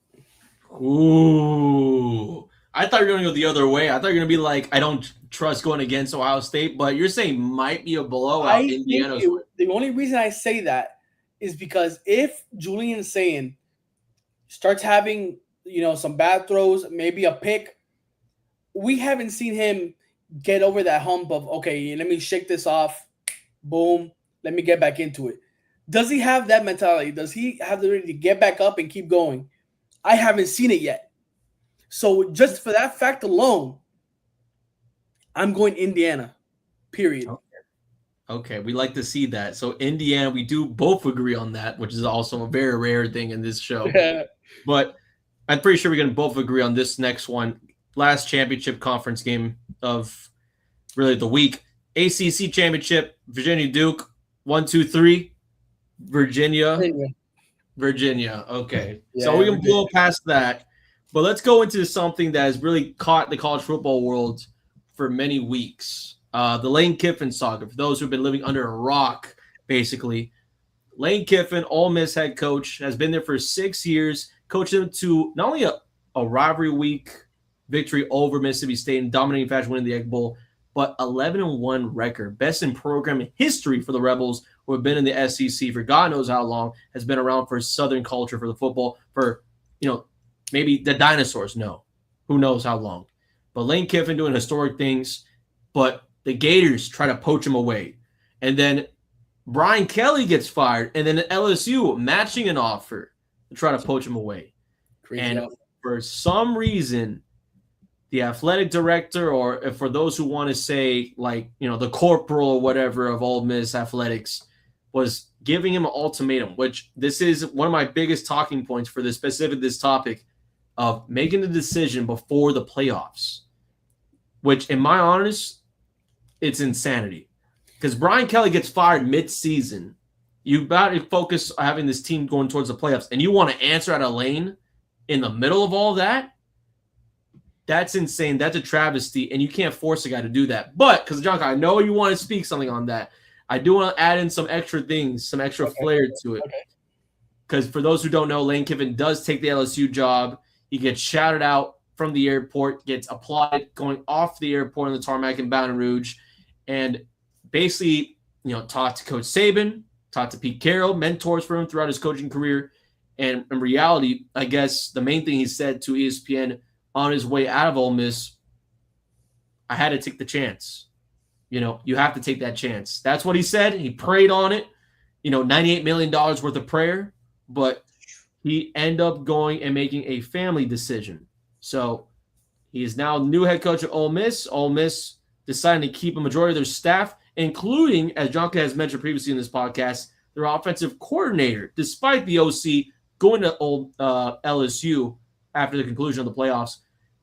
Ooh. I thought you were going to go the other way. I thought you were going to be like, I don't trust going against Ohio State, but you're saying might be a blowout. The only reason I say that is because if Julian Sayin starts having, some bad throws, maybe a pick, we haven't seen him get over that hump of, okay, let me shake this off. Boom. Let me get back into it. Does he have that mentality? Does he have the ability to get back up and keep going? I haven't seen it yet. So just for that fact alone, I'm going Indiana, period. Okay, we like to see that. So Indiana, we do both agree on that, which is also a very rare thing in this show. Yeah. But I'm pretty sure we're going to both agree on this next one. Last championship conference game of really the week. ACC championship, Virginia Duke, 1-2-3. Virginia. Okay. Yeah, so we can blow past that. But let's go into something that has really caught the college football world for many weeks. The Lane Kiffin saga. For those who've been living under a rock, basically. Lane Kiffin, Ole Miss head coach, has been there for 6 years, coached them to not only a rivalry week victory over Mississippi State in dominating fashion, winning the Egg Bowl, but 11-1 record. Best in program history for the Rebels, who have been in the SEC for God knows how long, has been around for Southern culture, for the football, for, maybe the dinosaurs, no. Who knows how long. But Lane Kiffin doing historic things, but the Gators try to poach him away. And then Brian Kelly gets fired, and then LSU matching an offer to try to poach him away. For some reason, the athletic director, or for those who want to say, the corporal or whatever of Ole Miss athletics, was giving him an ultimatum, which this is one of my biggest talking points for this topic of making the decision before the playoffs, which, in my honest, it's insanity. Because Brian Kelly gets fired mid-season. You got to focus on having this team going towards the playoffs, and you want to answer out of Lane in the middle of all that? That's insane. That's a travesty, and you can't force a guy to do that. But, because, John, I know you want to speak something on that. I do want to add in some extra things, some extra flair to it. Because for those who don't know, Lane Kiffin does take the LSU job. He gets shouted out from the airport, gets applauded going off the airport on the tarmac in Baton Rouge, and basically, talked to Coach Saban, talked to Pete Carroll, mentors for him throughout his coaching career. And in reality, I guess the main thing he said to ESPN on his way out of Ole Miss, I had to take the chance. You have to take that chance. That's what he said. He prayed on it. $98 million worth of prayer. But he ended up going and making a family decision. So he is now new head coach of Ole Miss. Ole Miss deciding to keep a majority of their staff, including, as Jonka has mentioned previously in this podcast, their offensive coordinator, despite the OC going to old LSU after the conclusion of the playoffs.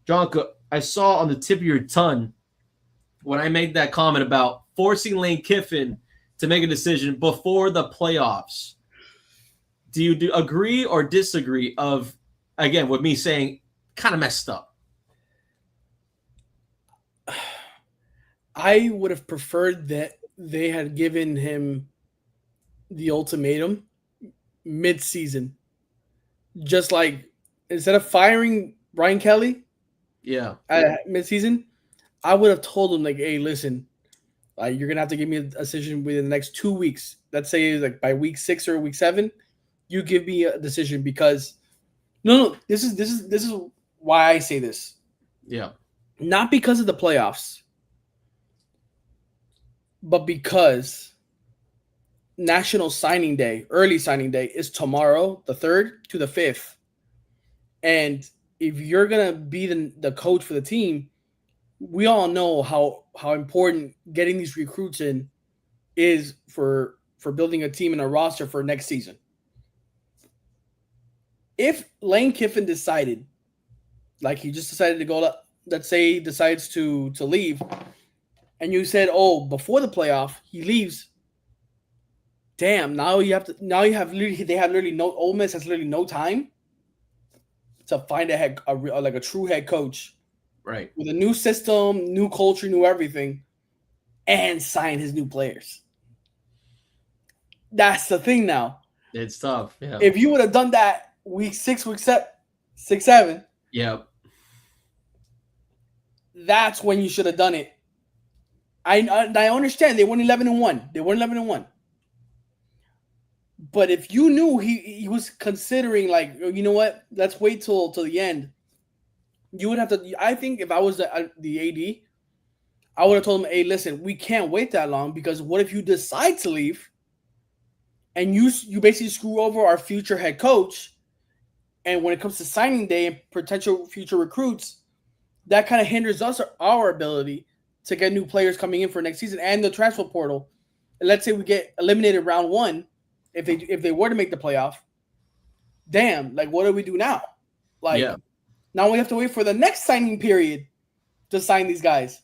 Jonka, I saw on the tip of your tongue when I made that comment about forcing Lane Kiffin to make a decision before the playoffs. Do you agree or disagree of, again, with me saying kind of messed up? I would have preferred that they had given him the ultimatum mid-season. Just like instead of firing Brian Kelly at mid-season, I would have told him like, "Hey, listen, you're gonna have to give me a decision within the next 2 weeks. Let's say like by week 6 or week 7, you give me a decision because no, this is why I say this. Yeah, not because of the playoffs, but because National Signing Day, early signing day, is tomorrow, the 3rd to the 5th. And if you're going to be the coach for the team, we all know how important getting these recruits in is for building a team and a roster for next season. If Lane Kiffin decided, like he just decided to go, let's say he decides to leave, and you said, oh, before the playoff, he leaves. Damn, they have literally no, Ole Miss has literally no time to find a true head coach. Right. With a new system, new culture, new everything, and sign his new players. That's the thing now. It's tough. Yeah. If you would have done that week 6, week 7, yeah, that's when you should have done it. I understand they went 11-1. They went 11-1. But if you knew he was considering, like, you know what, let's wait till the end, you would have to. I think if I was the AD, I would have told him, hey, listen, we can't wait that long because what if you decide to leave and you basically screw over our future head coach? And when it comes to signing day and potential future recruits, that kind of hinders our ability to get new players coming in for next season and the transfer portal. And let's say we get eliminated round 1, if they were to make the playoff. Damn, like what do we do now? Like now we have to wait for the next signing period to sign these guys.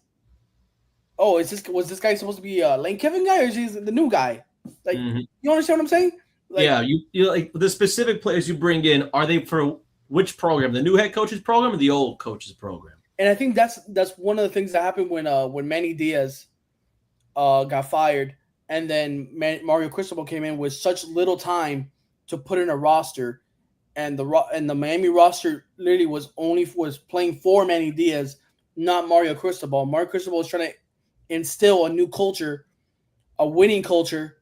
Oh, was this guy supposed to be a Lane Kiffin guy or is he the new guy? Like you understand what I'm saying? Like, yeah, you like the specific players you bring in. Are they for which program? The new head coach's program or the old coach's program? And I think that's one of the things that happened when Manny Diaz got fired, and then Mario Cristobal came in with such little time to put in a roster, and the Miami roster literally was playing for Manny Diaz, not Mario Cristobal. Mario Cristobal was trying to instill a new culture, a winning culture.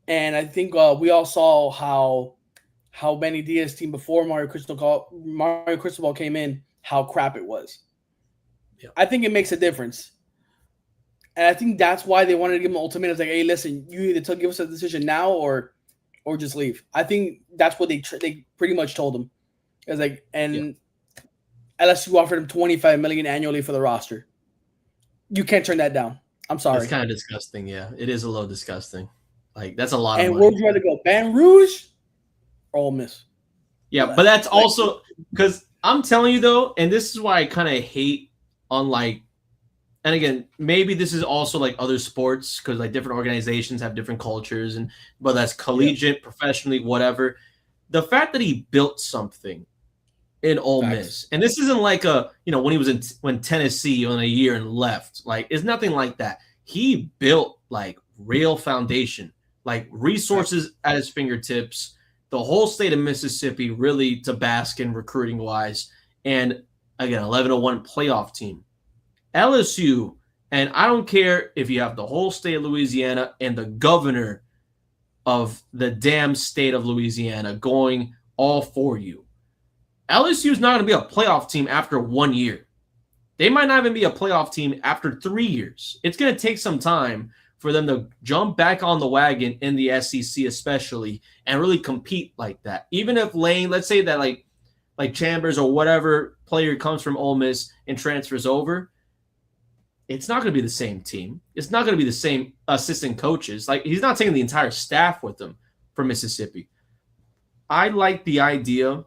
And I think we all saw how Manny Diaz's team before Mario Cristobal came in, how crap it was. Yeah. I think it makes a difference. And I think that's why they wanted to give him an ultimatum. It's like, hey, listen, you either give us a decision now or just leave. I think that's what they pretty much told him. It was like, and LSU offered him $25 million annually for the roster. You can't turn that down. I'm sorry. It's kind of disgusting. Yeah, it is a little disgusting. Like that's a lot of money. And where would you rather go, Baton Rouge or Ole Miss? Yeah, but that's also because I'm telling you though, and this is why I kind of hate on like, and again, maybe this is also like other sports because like different organizations have different cultures, and whether that's collegiate, professionally, whatever. The fact that he built something in Ole Miss, and this isn't like when he was when Tennessee on a year and left, like it's nothing like that. He built like real foundation, like resources at his fingertips. The whole state of Mississippi really to bask in recruiting wise, and again, 11-1 playoff team. LSU, and I don't care if you have the whole state of Louisiana and the governor of the damn state of Louisiana going all for you. LSU is not going to be a playoff team after 1 year. They might not even be a playoff team after 3 years. It's going to take some time for them to jump back on the wagon in the SEC especially and really compete like that. Even if Lane, let's say that like Chambers or whatever player comes from Ole Miss and transfers over, it's not going to be the same team. It's not going to be the same assistant coaches. Like, he's not taking the entire staff with him from Mississippi. I like the idea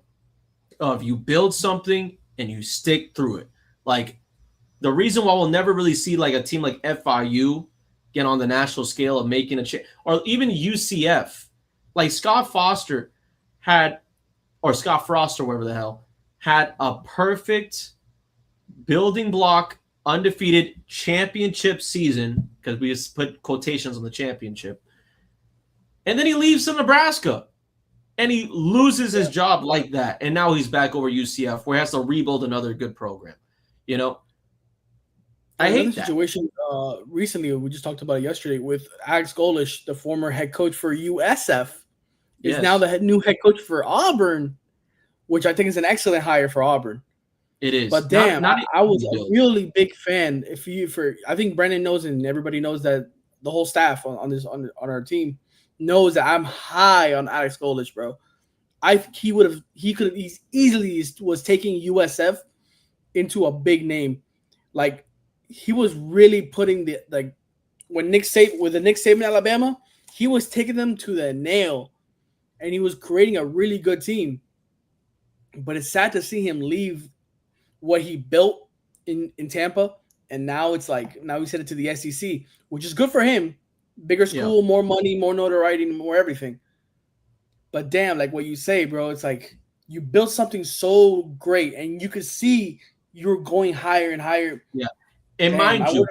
of you build something and you stick through it. Like, the reason why we'll never really see like a team like FIU get on the national scale of making a change, or even UCF, like Scott Froster, whatever the hell, had a perfect building block, undefeated championship season, because we just put quotations on the championship. And then he leaves to Nebraska and he loses his job like that. And now he's back over UCF where he has to rebuild another good program. You know, I hate that situation. Recently, we just talked about it yesterday with Alex Golish, the former head coach for USF, is now the new head coach for Auburn, which I think is an excellent hire for Auburn. It is. But damn, I was a really big fan. I think Brandon knows, and everybody knows that the whole staff on our team knows that I'm high on Alex Golish, bro. He could have easily was taking USF into a big name. Like, he was really putting when Nick Saban Alabama, he was taking them to the nail, and he was creating a really good team. But it's sad to see him leave what he built in Tampa, and now he's headed to the SEC, which is good for him. Bigger school, more money, more notoriety, more everything. But damn, like what you say, bro, it's like you built something so great, and you could see you're going higher and higher. Yeah. And mind you,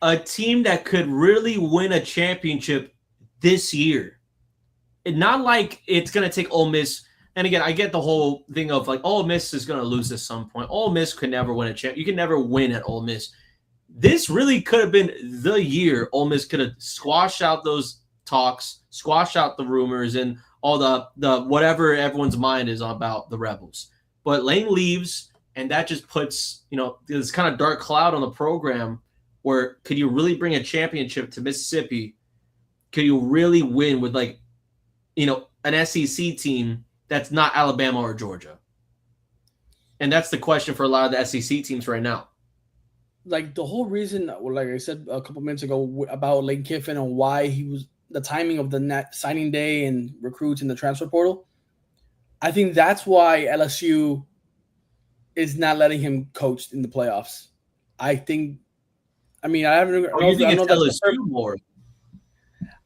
a team that could really win a championship this year. And not like it's going to take Ole Miss. And again, I get the whole thing of like, Ole Miss is going to lose at some point. Ole Miss could never win a champ. You can never win at Ole Miss. This really could have been the year Ole Miss could have squashed out those talks, squashed out the rumors, and all the whatever everyone's mind is about the Rebels. But Lane leaves, and that just puts, this kind of dark cloud on the program where could you really bring a championship to Mississippi? Could you really win with an SEC team that's not Alabama or Georgia? And that's the question for a lot of the SEC teams right now. Like, the whole reason, like I said a couple minutes ago about Lane Kiffin and why he was the timing of the net signing day and recruits in the transfer portal, I think that's why LSU is not letting him coach in the playoffs. I think it's LSU more?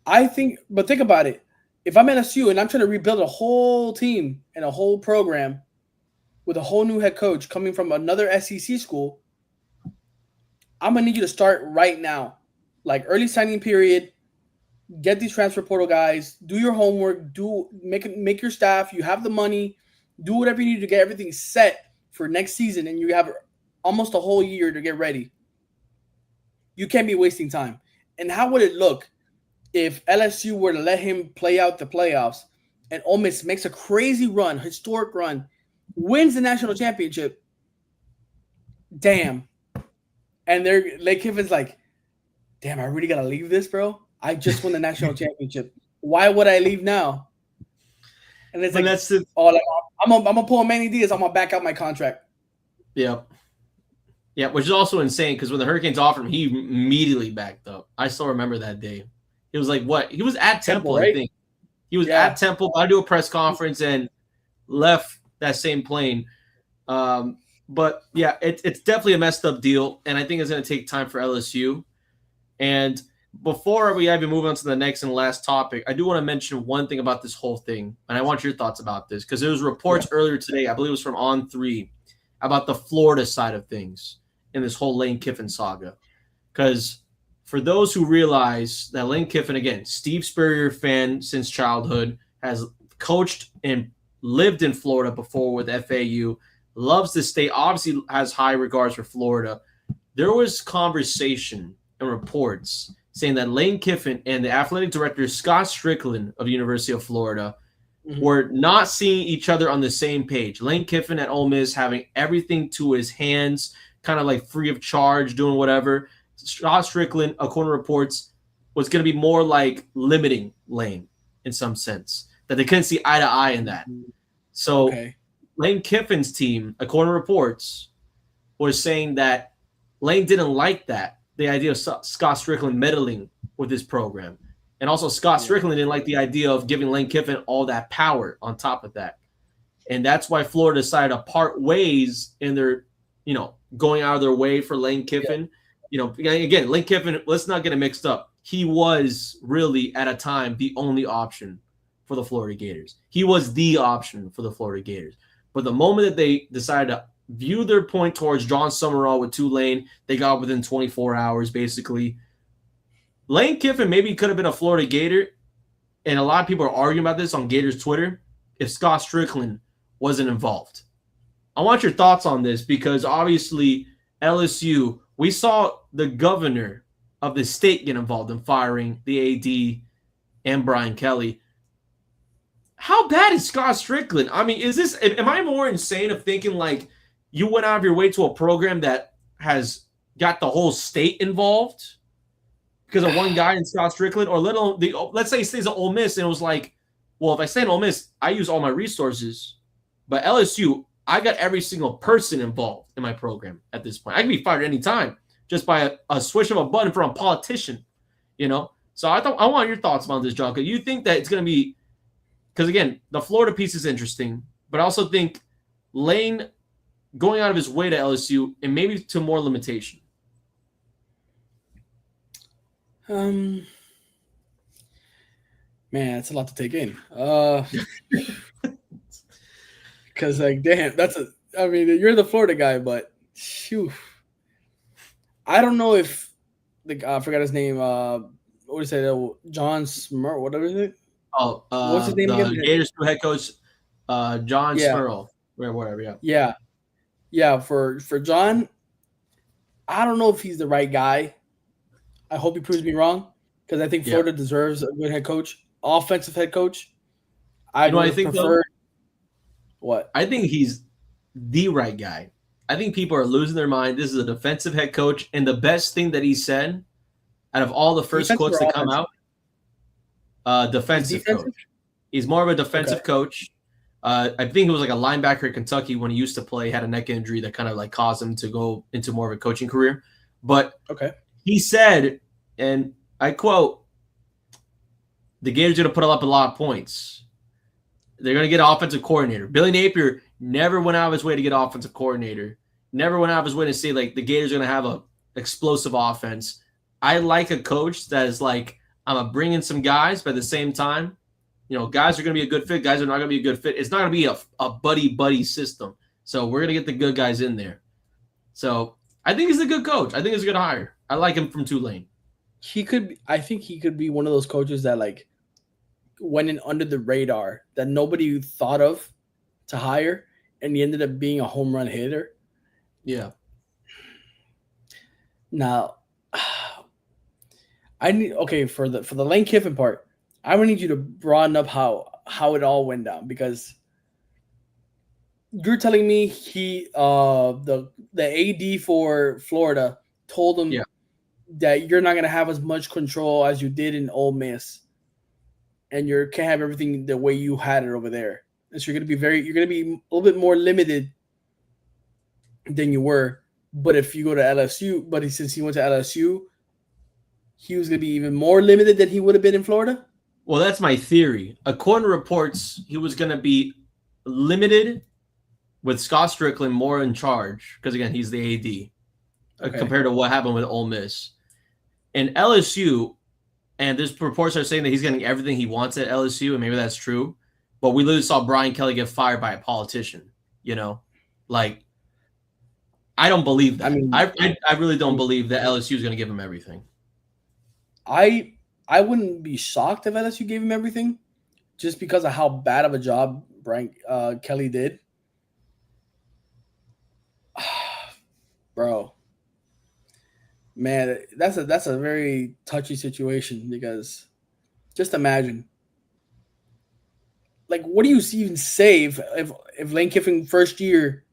I think, but think about it. If I'm LSU and I'm trying to rebuild a whole team and a whole program with a whole new head coach coming from another SEC school, I'm going to need you to start right now. Like, early signing period, get these transfer portal guys, do your homework, make your staff, you have the money, do whatever you need to get everything set for next season, and you have almost a whole year to get ready. You can't be wasting time. And how would it look if LSU were to let him play out the playoffs and Ole Miss makes a crazy run, historic run, wins the national championship? Damn. And Lane Kiffin's like, damn, I really got to leave this, bro? I just won the national championship. Why would I leave now? And it's I'm going to pull Manny Diaz. I'm going to back out my contract. Yeah. Yeah, which is also insane because when the Hurricanes offered him, he immediately backed up. I still remember that day. It was like, what? He was at Temple, right? I think. He was at Temple, got to do a press conference, and left that same plane. But, yeah, it's definitely a messed up deal, and I think it's going to take time for LSU. And before we even move on to the next and last topic, I do want to mention one thing about this whole thing, and I want your thoughts about this, because there was reports earlier today, I believe it was from On3, about the Florida side of things in this whole Lane Kiffin saga. Because for those who realize that Lane Kiffin, again, Steve Spurrier fan since childhood, has coached and lived in Florida before with FAU, loves the state, obviously has high regards for Florida. There was conversation and reports saying that Lane Kiffin and the athletic director, Scott Strickland of the University of Florida, were not seeing each other on the same page. Lane Kiffin at Ole Miss having everything to his hands, kind of like free of charge, doing whatever. Scott Strickland, according to reports, was going to be more like limiting Lane in some sense, that they couldn't see eye to eye in that. So Okay. Lane Kiffin's team, according to reports, was saying that Lane didn't like that, the idea of Scott Strickland meddling with his program. And also Scott Strickland didn't like the idea of giving Lane Kiffin all that power on top of that. And that's why Florida decided to part ways in their, going out of their way for Lane Kiffin. Again, Lane Kiffin, let's not get it mixed up. He was really, at a time, the only option for the Florida Gators. He was the option for the Florida Gators. But the moment that they decided to view their point towards John Summerall with Tulane, they got within 24 hours, basically. Lane Kiffin maybe could have been a Florida Gator, and a lot of people are arguing about this on Gators Twitter, if Scott Strickland wasn't involved. I want your thoughts on this because obviously LSU, we saw the governor of the state get involved in firing the AD and Brian Kelly. How bad is Scott Strickland? I mean, am I more insane of thinking like you went out of your way to a program that has got the whole state involved because of one guy in Scott Strickland, or let's say he stays at Ole Miss and it was like, well, if I stay in Ole Miss, I use all my resources, but LSU, I got every single person involved in my program at this point. I can be fired anytime just by a switch of a button from a politician, So I want your thoughts on this, John. Because you think that it's going to be, because again, the Florida piece is interesting, but I also think Lane going out of his way to LSU and maybe to more limitation. Man, that's a lot to take in. Because damn, you're the Florida guy, but shoot, I don't know if I forgot his name. What did he say? John Smurl, whatever is it? Oh, what's his name again? Gators head coach, John Smurl, whatever. Yeah. For John, I don't know if he's the right guy. I hope he proves me wrong because I think Florida deserves a good head coach, offensive head coach. I think preferred. What? I think he's the right guy. I think people are losing their mind. This is a defensive head coach, and the best thing that he said out of all the first quotes that come out, defensive coach. He's more of a defensive coach. I think he was like a linebacker at Kentucky when he used to play. He had a neck injury that kind of like caused him to go into more of a coaching career. But he said, and I quote, the Gators are going to put up a lot of points. They're going to get an offensive coordinator. Billy Napier never went out of his way to get offensive coordinator. Never went out of his way to say, like, the Gators are going to have an explosive offense. I like a coach that is like, I'm going to bring in some guys, but at the same time, guys are going to be a good fit. Guys are not going to be a good fit. It's not going to be a buddy-buddy system. So we're going to get the good guys in there. So I think he's a good coach. I think he's a good hire. I like him from Tulane. I think he could be one of those coaches that like went in under the radar that nobody thought of to hire, and he ended up being a home run hitter. Yeah. Now, I need for the Lane Kiffin part, I would need you to broaden up how it all went down, because you're telling me the AD for Florida told him that you're not gonna have as much control as you did in Ole Miss, and you can't have everything the way you had it over there. And so you're gonna be a little bit more limited than you were. But if you go to LSU, since he went to LSU, he was gonna be even more limited than he would have been in Florida. Well, that's my theory. According to reports, he was gonna be limited with Scott Strickland more in charge, because again, he's the AD compared to what happened with Ole Miss. And LSU, and there's reports are saying that he's getting everything he wants at LSU, and maybe that's true. But we literally saw Brian Kelly get fired by a politician. Like, I don't believe that. I mean, I really don't believe that LSU is going to give him everything. I wouldn't be shocked if LSU gave him everything, just because of how bad of a job Brian Kelly did. Bro, man, that's a very touchy situation, because just imagine, like, what do you even say if Lane Kiffin first year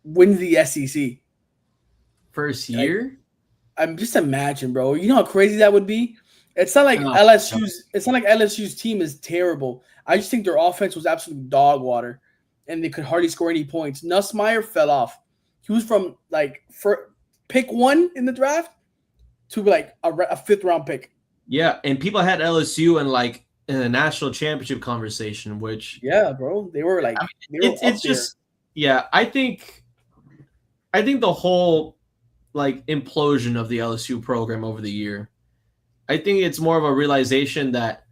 wins the SEC? First year? I'm just imagine, bro. You know how crazy that would be? It's not like Oh, LSU's. It's not like LSU's team is terrible. I just think their offense was absolute dog water, and they could hardly score any points. Nussmeier fell off. He was from like pick 1 in the draft to like a 5th round pick. yeah, and people had LSU in a national championship conversation, which Yeah, bro, they were like it's just yeah. I think the whole implosion of the LSU program over the year. I think it's more of a realization that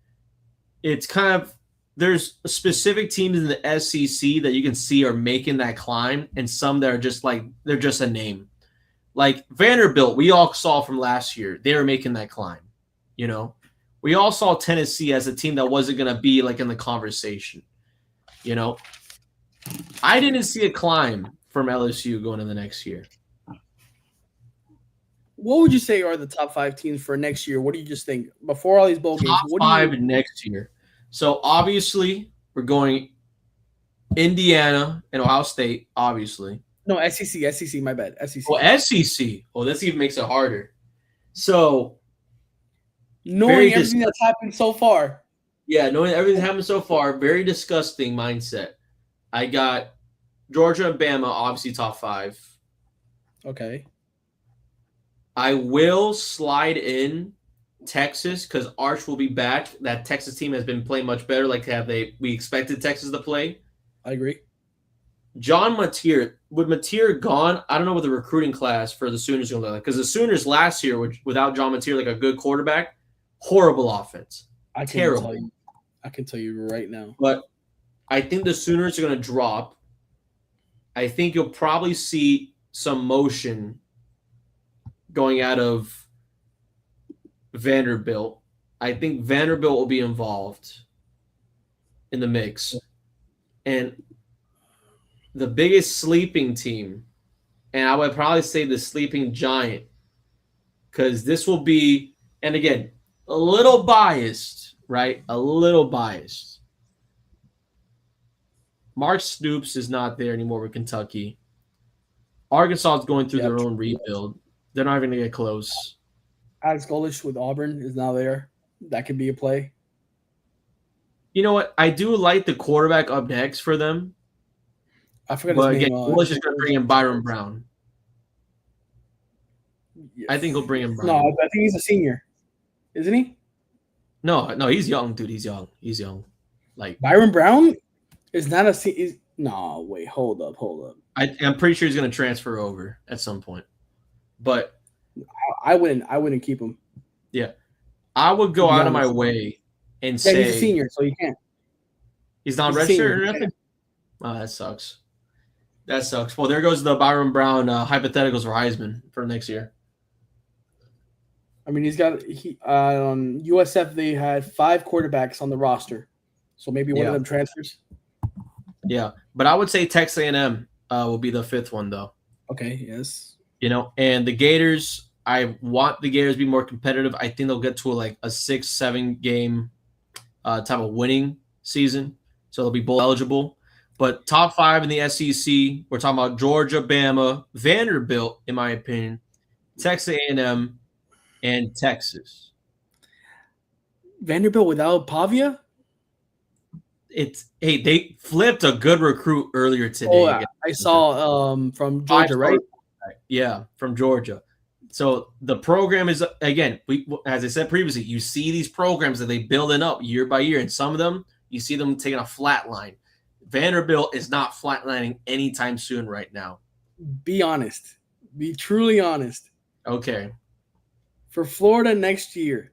it's kind of there's specific teams in the SEC that you can see are making that climb, and some that are just they're just a name. Like Vanderbilt, we all saw from last year, they were making that climb. You know, we all saw Tennessee as a team that wasn't going to be in the conversation. You know, I didn't see a climb from LSU going into the next year. What would you say are the top 5 teams for next year? What do you just think before all these bowl games? Top 5 next year. So obviously we're going Indiana and Ohio State. Obviously, no SEC. My bad. SEC. Oh, SEC. Oh, this even makes it harder. So knowing everything that's happened so far. Yeah, knowing everything that's happened so far, very disgusting mindset. I got Georgia and Bama, obviously top 5. Okay. I will slide in Texas because Arch will be back. That Texas team has been playing much better. We expected Texas to play. I agree. John Mateer, with Mateer gone, I don't know what the recruiting class for the Sooners is going to look like. Because the Sooners last year, without John Mateer, a good quarterback, horrible offense. Terrible. I can tell you right now. But I think the Sooners are going to drop. I think you'll probably see some motion going out of Vanderbilt. I think Vanderbilt will be involved in the mix. And the biggest sleeping team, and I would probably say the sleeping giant, because this will be, and again, a little biased, right? A little biased. Mark Stoops is not there anymore with Kentucky. Arkansas is going through their own rebuild. They're not even going to get close. Alex Golesh with Auburn is now there. That could be a play. You know what? I do like the quarterback up next for them. I forgot his name. Golesh is going to bring in Byron Brown. Yes. I think he'll bring in Brown. No, I think he's a senior. Isn't he? No, he's young, dude. He's young. Byron Brown is not a senior. No, wait. Hold up. I'm pretty sure he's going to transfer over at some point. But I wouldn't keep him. Yeah. I would go out of my way and say he's a senior, so you can't. He's not registered or nothing? Oh, that sucks. Well, there goes the Byron Brown hypotheticals for Heisman for next year. I mean, on USF they had 5 quarterbacks on the roster, so maybe one of them transfers. Yeah, but I would say Texas A&M will be the 5th one though. Okay. Yes. And the Gators, I want the Gators to be more competitive. I think they'll get to a 6-7 game type of winning season, so they'll be bowl eligible. But top 5 in the SEC, we're talking about Georgia, Bama, Vanderbilt, in my opinion, Texas A&M, and Texas. Vanderbilt without Pavia? They flipped a good recruit earlier today. Oh, I saw from Georgia, right? Yeah, from Georgia. So the program is, again, as I said previously, you see these programs that they building up year by year, and some of them you see them taking a flat line. Vanderbilt is not flatlining anytime soon right now. Be honest. Be truly honest. Okay. For Florida next year,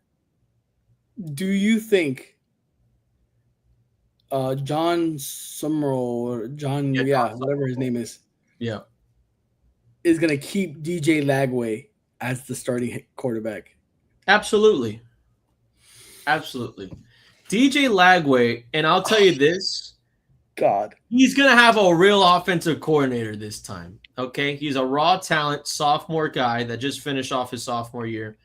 do you think John Summerall or John, whatever his name is, is going to keep DJ Lagway as the starting quarterback? Absolutely. DJ Lagway, and I'll tell you this. God. He's going to have a real offensive coordinator this time, okay? He's a raw talent sophomore guy that just finished off his sophomore year.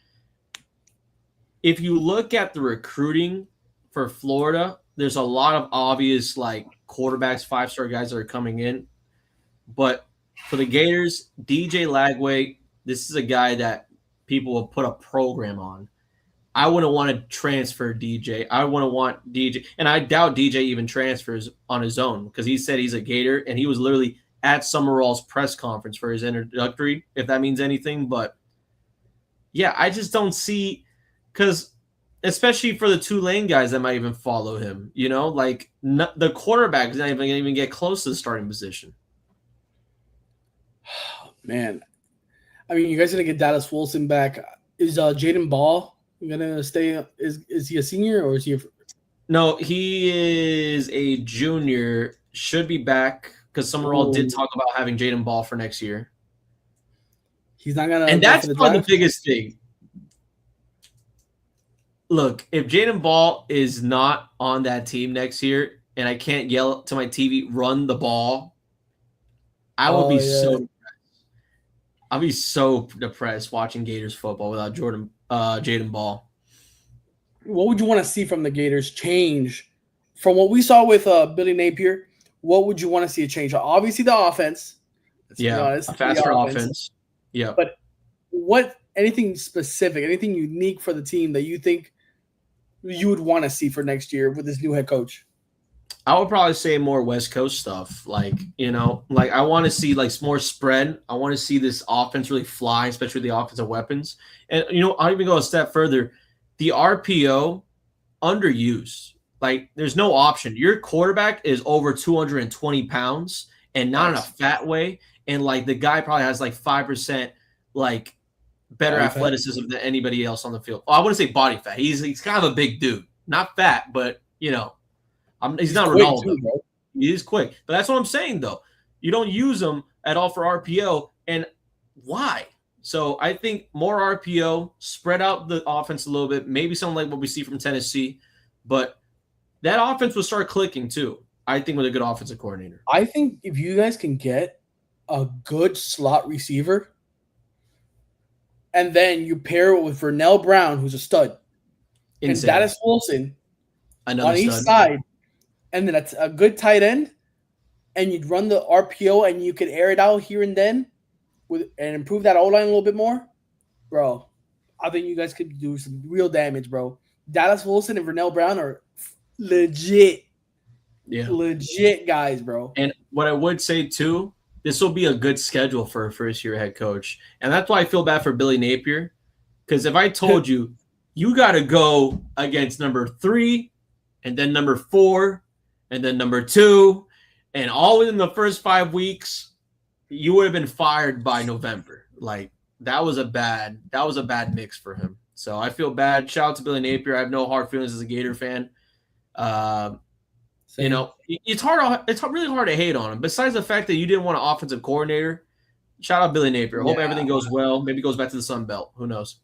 If you look at the recruiting for Florida, there's a lot of obvious quarterbacks, 5-star guys that are coming in. But for the Gators, DJ Lagway, this is a guy that people will put a program on. I wouldn't want to transfer DJ. I wouldn't want DJ, and I doubt DJ even transfers on his own because he said he's a Gator, and he was literally at Summerall's press conference for his introductory, if that means anything. But yeah, I just don't see, because especially for the Tulane guys that might even follow him, like the quarterback is not even going to even get close to the starting position. Man, I mean, you guys gonna get Dallas Wilson back. Is Jaden Ball gonna stay? Is he a senior or is he? No, he is a junior. Should be back because Summerall did talk about having Jaden Ball for next year. He's not gonna. And that's probably the biggest thing. Look, if Jaden Ball is not on that team next year, and I can't yell to my TV, "Run the ball," I will be so depressed. I'll be so depressed watching Gators football without Jaden Ball. What would you want to see from the Gators change from what we saw with Billy Napier? What would you want to see a change? Obviously, the offense. A faster offense. Yeah. But anything specific, anything unique for the team that you think you would want to see for next year with this new head coach? I would probably say more West Coast stuff. Like I want to see more spread. I want to see this offense really fly, especially the offensive weapons. And, I'll even go a step further. The RPO, underused. There's no option. Your quarterback is over 220 pounds and not in a fat way. And, the guy probably has, 5%, better athleticism than anybody else on the field. Oh, I wouldn't say body fat. He's kind of a big dude. Not fat, but, he's not Ronaldo. Too, he is quick. But that's what I'm saying, though. You don't use him at all for RPO. And why? So I think more RPO, spread out the offense a little bit, maybe something like what we see from Tennessee. But that offense will start clicking, too, I think, with a good offensive coordinator. I think if you guys can get a good slot receiver, and then you pair it with Vernell Brown, who's a stud, and Dallas Wilson on each side, and then that's a good tight end, and you'd run the RPO and you could air it out here and then and improve that O-line a little bit more, bro. I think you guys could do some real damage, bro. Dallas Wilson and Vernell Brown are legit guys, bro. And what I would say, too, this will be a good schedule for a first-year head coach. And that's why I feel bad for Billy Napier. Because if I told you, you got to go against number 3, and then number 4, and then number 2, and all within the first 5 weeks, you would have been fired by November. That was a bad mix for him. So I feel bad. Shout out to Billy Napier. I have no hard feelings as a Gator fan. It's really hard to hate on him. Besides the fact that you didn't want an offensive coordinator, shout out Billy Napier. Hope everything goes well. Maybe goes back to the Sun Belt. Who knows?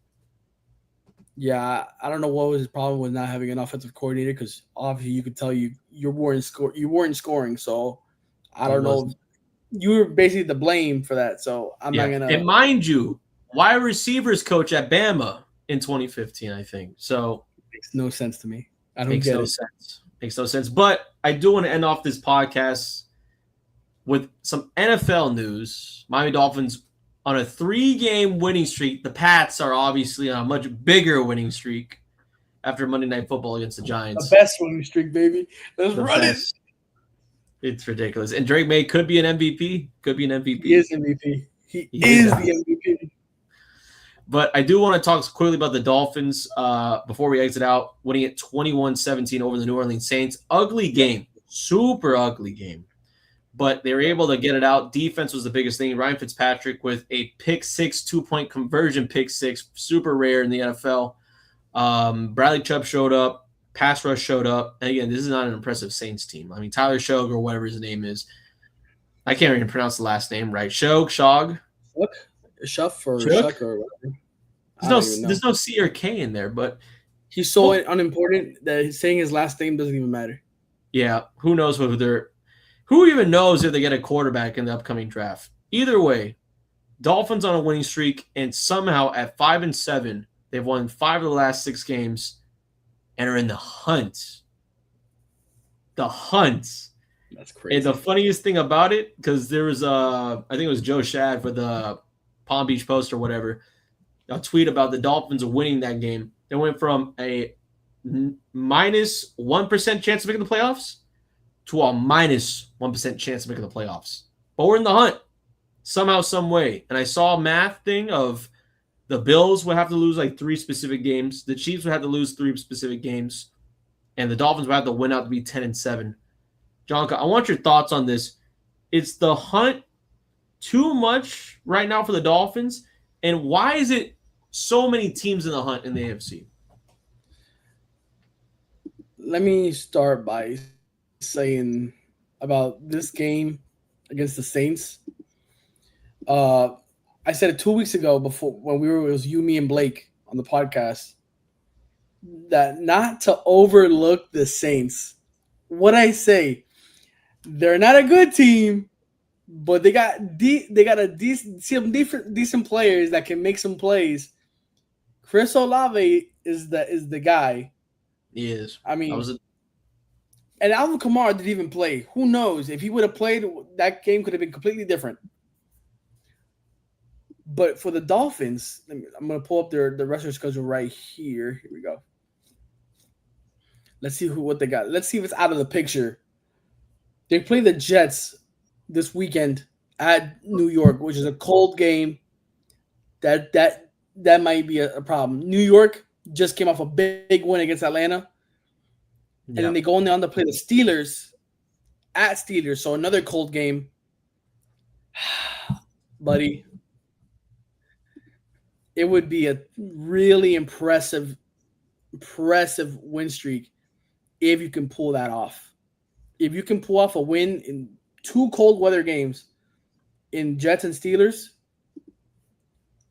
Yeah, I don't know what was his problem with not having an offensive coordinator, because obviously you could tell you weren't scoring. So I don't know. You were basically to blame for that. So I'm not gonna. And mind you, wide receivers coach at Bama in 2015, I think. So it makes no sense to me. I don't get it. Makes no sense. But I do want to end off this podcast with some NFL news. Miami Dolphins on a 3-game winning streak. The Pats are obviously on a much bigger winning streak after Monday Night Football against the Giants. The best winning streak, baby. Let's run it. It's ridiculous. And Drake May could be an MVP. He is MVP. He is the MVP. But I do want to talk quickly about the Dolphins before we exit out, winning it 21-17 over the New Orleans Saints. Ugly game. Super ugly game. But they were able to get it out. Defense was the biggest thing. Ryan Fitzpatrick with a pick six, 2-point conversion pick six. Super rare in the NFL. Bradley Chubb showed up. Pass rush showed up. And again, this is not an impressive Saints team. I mean, Tyler Shog or whatever his name is. I can't even pronounce the last name right. Shog? Look. Shuff or Shuck or whatever. There's no C or K in there, but he's so unimportant that saying his last name doesn't even matter. Yeah, who knows who even knows if they get a quarterback in the upcoming draft. Either way, Dolphins on a winning streak, and somehow at 5-7, they've won 5 of the last 6 games and are in the hunt. The hunt. That's crazy. And the funniest thing about it, because there was I think it was Joe Shad for the Palm Beach Post or whatever. a tweet about the Dolphins winning that game. They went from a minus 1% chance of making the playoffs to a minus 1% chance of making the playoffs. But we're in the hunt somehow, some way. And I saw a math thing of the Bills would have to lose like 3 specific games. The Chiefs would have to lose 3 specific games. And the Dolphins would have to win out to be 10-7. Jonka, I want your thoughts on this. Is the hunt too much right now for the Dolphins? And why is it so many teams in the hunt in the AFC? Let me start by saying about this game against the Saints. I said it 2 weeks ago before when it was you, me, and Blake on the podcast that not to overlook the Saints. What I say, they're not a good team, but they got some decent players that can make some plays. Chris Olave is the guy. He is. I mean, and Alvin Kamara didn't even play. Who knows? If he would have played, that game could have been completely different. But for the Dolphins, I'm going to pull up the rest of their schedule right here. Here we go. Let's see what they got. Let's see if it's out of the picture. They play the Jets this weekend at New York, which is a cold game. That might be a problem. New York just came off a big win against Atlanta. And then they go on to play the Steelers at Steelers. So another cold game. Buddy, it would be a really impressive win streak if you can pull that off. If you can pull off a win in 2 cold weather games in Jets and Steelers,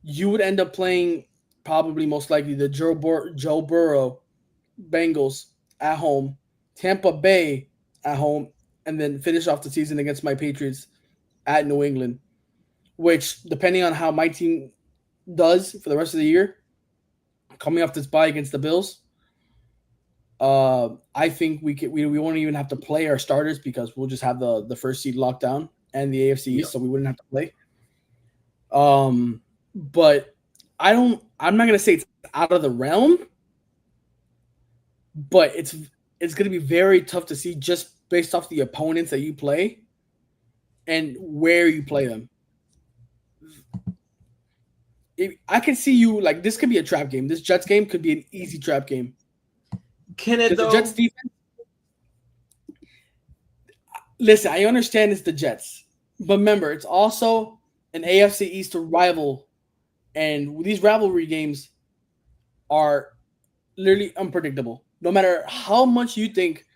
you would end up playing probably most likely the Joe Burrow Bengals at home, Tampa Bay at home, and then finish off the season against my Patriots at New England, which, depending on how my team does for the rest of the year, coming off this bye against the Bills, I think we won't even have to play our starters because we'll just have the first seed locked down and the AFC East, so we wouldn't have to play. But I'm not gonna say it's out of the realm, but it's going to be very tough to see just based off the opponents that you play and where you play them. I can see you like this could be a trap game. This Jets game could be an easy trap game. Can it though? The Jets defense. Listen, I understand it's the Jets, but remember it's also an AFC East rival, and these rivalry games are literally unpredictable. No matter how much you think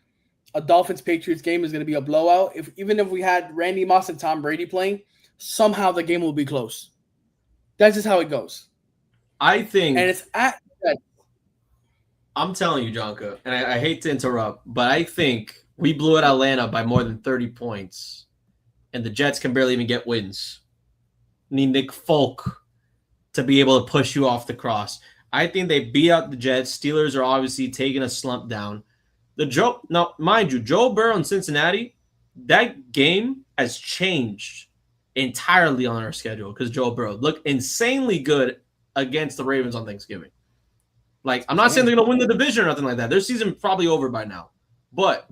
a Dolphins-Patriots game is going to be a blowout, even if we had Randy Moss and Tom Brady playing, somehow the game will be close. That's just how it goes. I think, and it's at. I'm telling you, Jonka, and I hate to interrupt, but I think we blew out Atlanta by more than 30 points, and the Jets can barely even get wins. Need Nick Folk to be able to push you off the cross. I think they beat out the Jets. Steelers are obviously taking a slump down. Now, mind you, Joe Burrow in Cincinnati, that game has changed entirely on our schedule because Joe Burrow looked insanely good against the Ravens on Thanksgiving. Like, I'm not saying they're going to win the division or nothing like that. Their season's probably over by now. But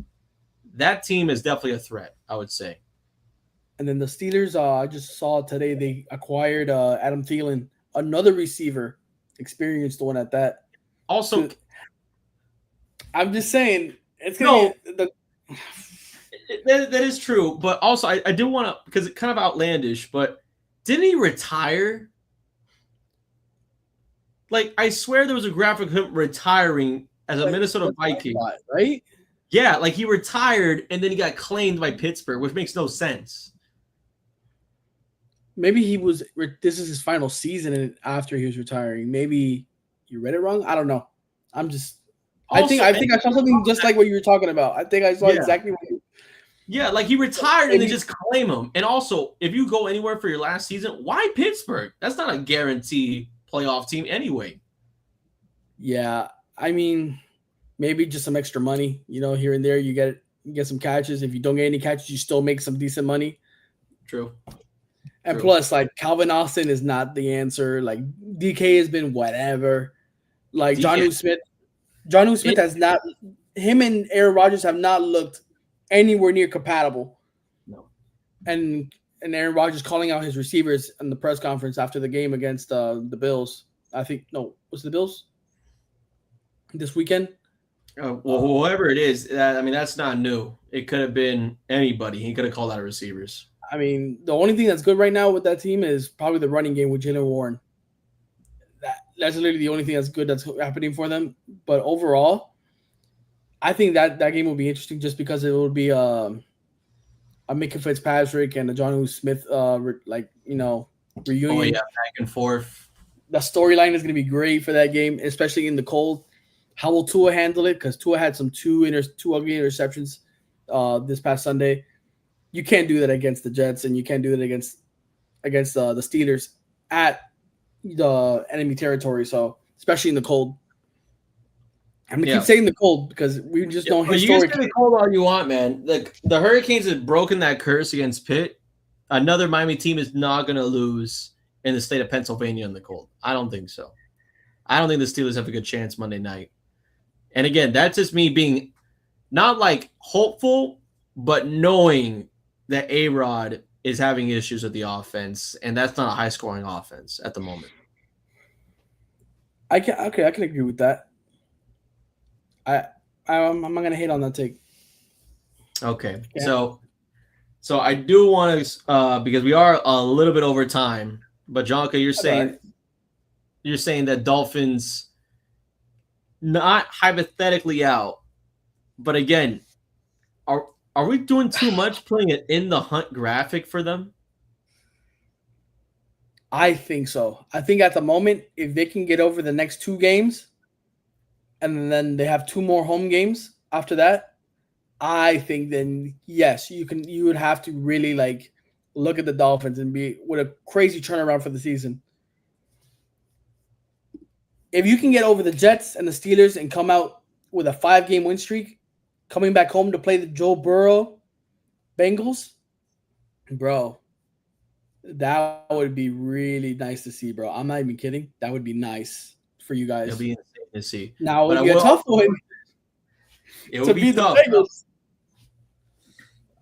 that team is definitely a threat, I would say. And then the Steelers, I just saw today they acquired Adam Thielen, another receiver, experienced one at that. Also, I'm just saying it's going to that is true. But also, I do want to, because it's kind of outlandish, but didn't he retire? Like, I swear there was a graphic of him retiring as a Minnesota Viking. Right? Yeah, like he retired and then he got claimed by Pittsburgh, which makes no sense. Maybe this is his final season and after he was retiring. Maybe you read it wrong. I don't know. I think I saw something just like what you were talking about. I think I saw exactly what you. Yeah, like he retired and they just claim him. And also, if you go anywhere for your last season, why Pittsburgh? That's not a guarantee playoff team anyway. Yeah, I mean, maybe just some extra money, here and there. You get some catches. If you don't get any catches, you still make some decent money. True. And True. plus, like Calvin Austin is not the answer. Like DK has been whatever. Like DK, John Smith has not. Him and Aaron Rodgers have not looked anywhere near compatible. no. And Aaron Rodgers calling out his receivers in the press conference after the game against the Bills. I think was it the Bills this weekend? Well, whoever it is, that's not new. It could have been anybody. He could have called out receivers. I mean, the only thing that's good right now with that team is probably the running game with Jalen Warren. That's literally the only thing that's good that's happening for them. But overall, I think that game will be interesting just because it will be a Minkah Fitzpatrick and a Jonnu Smith reunion. Oh yeah, back and forth. The storyline is going to be great for that game, especially in the cold. How will Tua handle it? Because Tua had two ugly interceptions this past Sunday. You can't do that against the Jets, and you can't do that against the Steelers at the enemy territory. So, especially in the cold. I'm gonna keep saying the cold because we just don't. You can say the cold all you want, man. Like the Hurricanes have broken that curse against Pitt. Another Miami team is not gonna lose in the state of Pennsylvania in the cold. I don't think so. I don't think the Steelers have a good chance Monday night. And again, that's just me being not like hopeful, but knowing that A-Rod is having issues with the offense, and that's not a high-scoring offense at the moment. I can agree with that. I'm not gonna hate on that take. Okay, yeah. So I do want to because we are a little bit over time, but Jonka, you're saying that Dolphins not hypothetically out, but again, are we doing too much playing it in the hunt graphic for them? I think so. I think at the moment, if they can get over the next 2 games, and then they have 2 more home games after that, I think then yes, you would have to really like look at the Dolphins and be with a crazy turnaround for the season. If you can get over the Jets and the Steelers and come out with a 5-game win streak, coming back home to play the Joe Burrow Bengals, bro, that would be really nice to see, bro. I'm not even kidding. That would be nice for you guys. It'll be insane to see. Now it would be a tough one. It would be tough.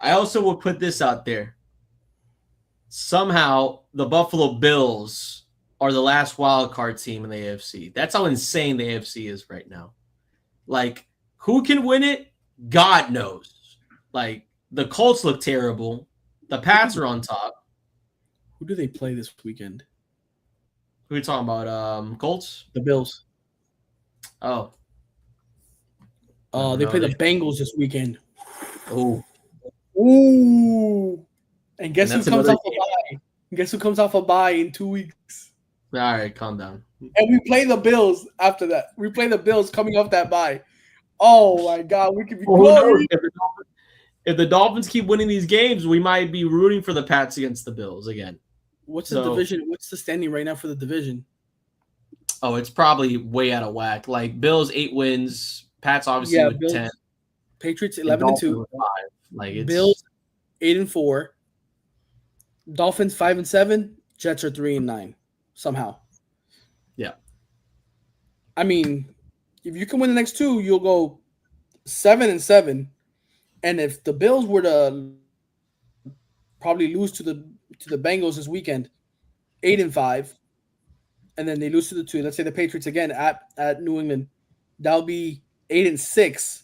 I also will put this out there. Somehow, the Buffalo Bills are the last wild card team in the AFC. That's how insane the AFC is right now. Like, who can win it? God knows. Like, the Colts look terrible. The Pats are on top. Who do they play this weekend? Who are you talking about? Colts? The Bills. Oh. They play the Bengals this weekend. Oh. Ooh. And guess who comes off a bye? Guess who comes off a bye in 2 weeks? All right, calm down. And we play the Bills after that. We play the Bills coming off that bye. Oh my God, we could be close. If the Dolphins keep winning these games, we might be rooting for the Pats against the Bills again. What's the division? What's the standing right now for the division? Oh, it's probably way out of whack. Like Bills 8 wins, Pats obviously with Bills, 10. Patriots 11-2. Like it's Bills 8-4. Dolphins 5-7. Jets are 3-9. Somehow. Yeah. I mean, if you can win the next 2, you'll go 7-7. And if the Bills were to probably lose to the Bengals this weekend, 8-5, and then they lose to the 2, let's say the Patriots again at New England, that'll be 8-6.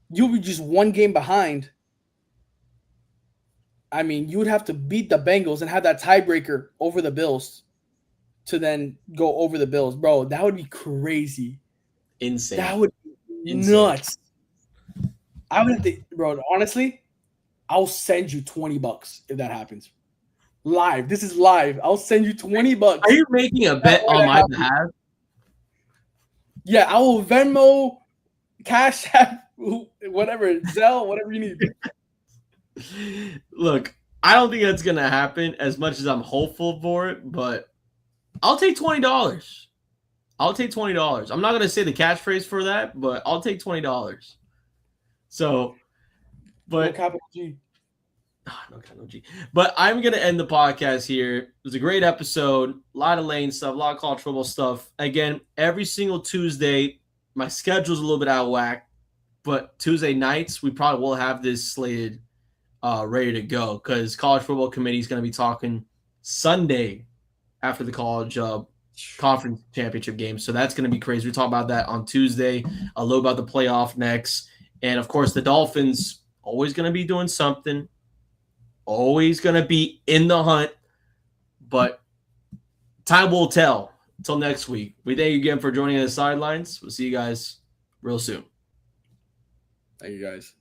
You'll be just 1 game behind. I mean, you would have to beat the Bengals and have that tiebreaker over the Bills to then go over the Bills. Bro, that would be crazy. Insane. That would be nuts. I would have to, bro, honestly, I'll send you $20 if that happens. Live. This is live. I'll send you $20. Are you making a bet on my behalf? Yeah, I will Venmo, Cash App, whatever, Zelle, whatever you need. Look, I don't think that's going to happen as much as I'm hopeful for it, but I'll take $20. I'll take $20. I'm not going to say the catchphrase for that, but I'll take $20. So, but capital G. No G. But I'm gonna end the podcast here. It was a great episode. A lot of Lane stuff, a lot of college football stuff. Again, every single Tuesday, my schedule's a little bit out of whack, but Tuesday nights we probably will have this slated ready to go because college football committee is going to be talking Sunday after the college conference championship game. So that's going to be crazy. We talk about that on Tuesday, a little about the playoff next. And of course, the Dolphins always going to be doing something, always going to be in the hunt, but time will tell. Until next week, we thank you again for joining us sidelines. We'll see you guys real soon. Thank you guys.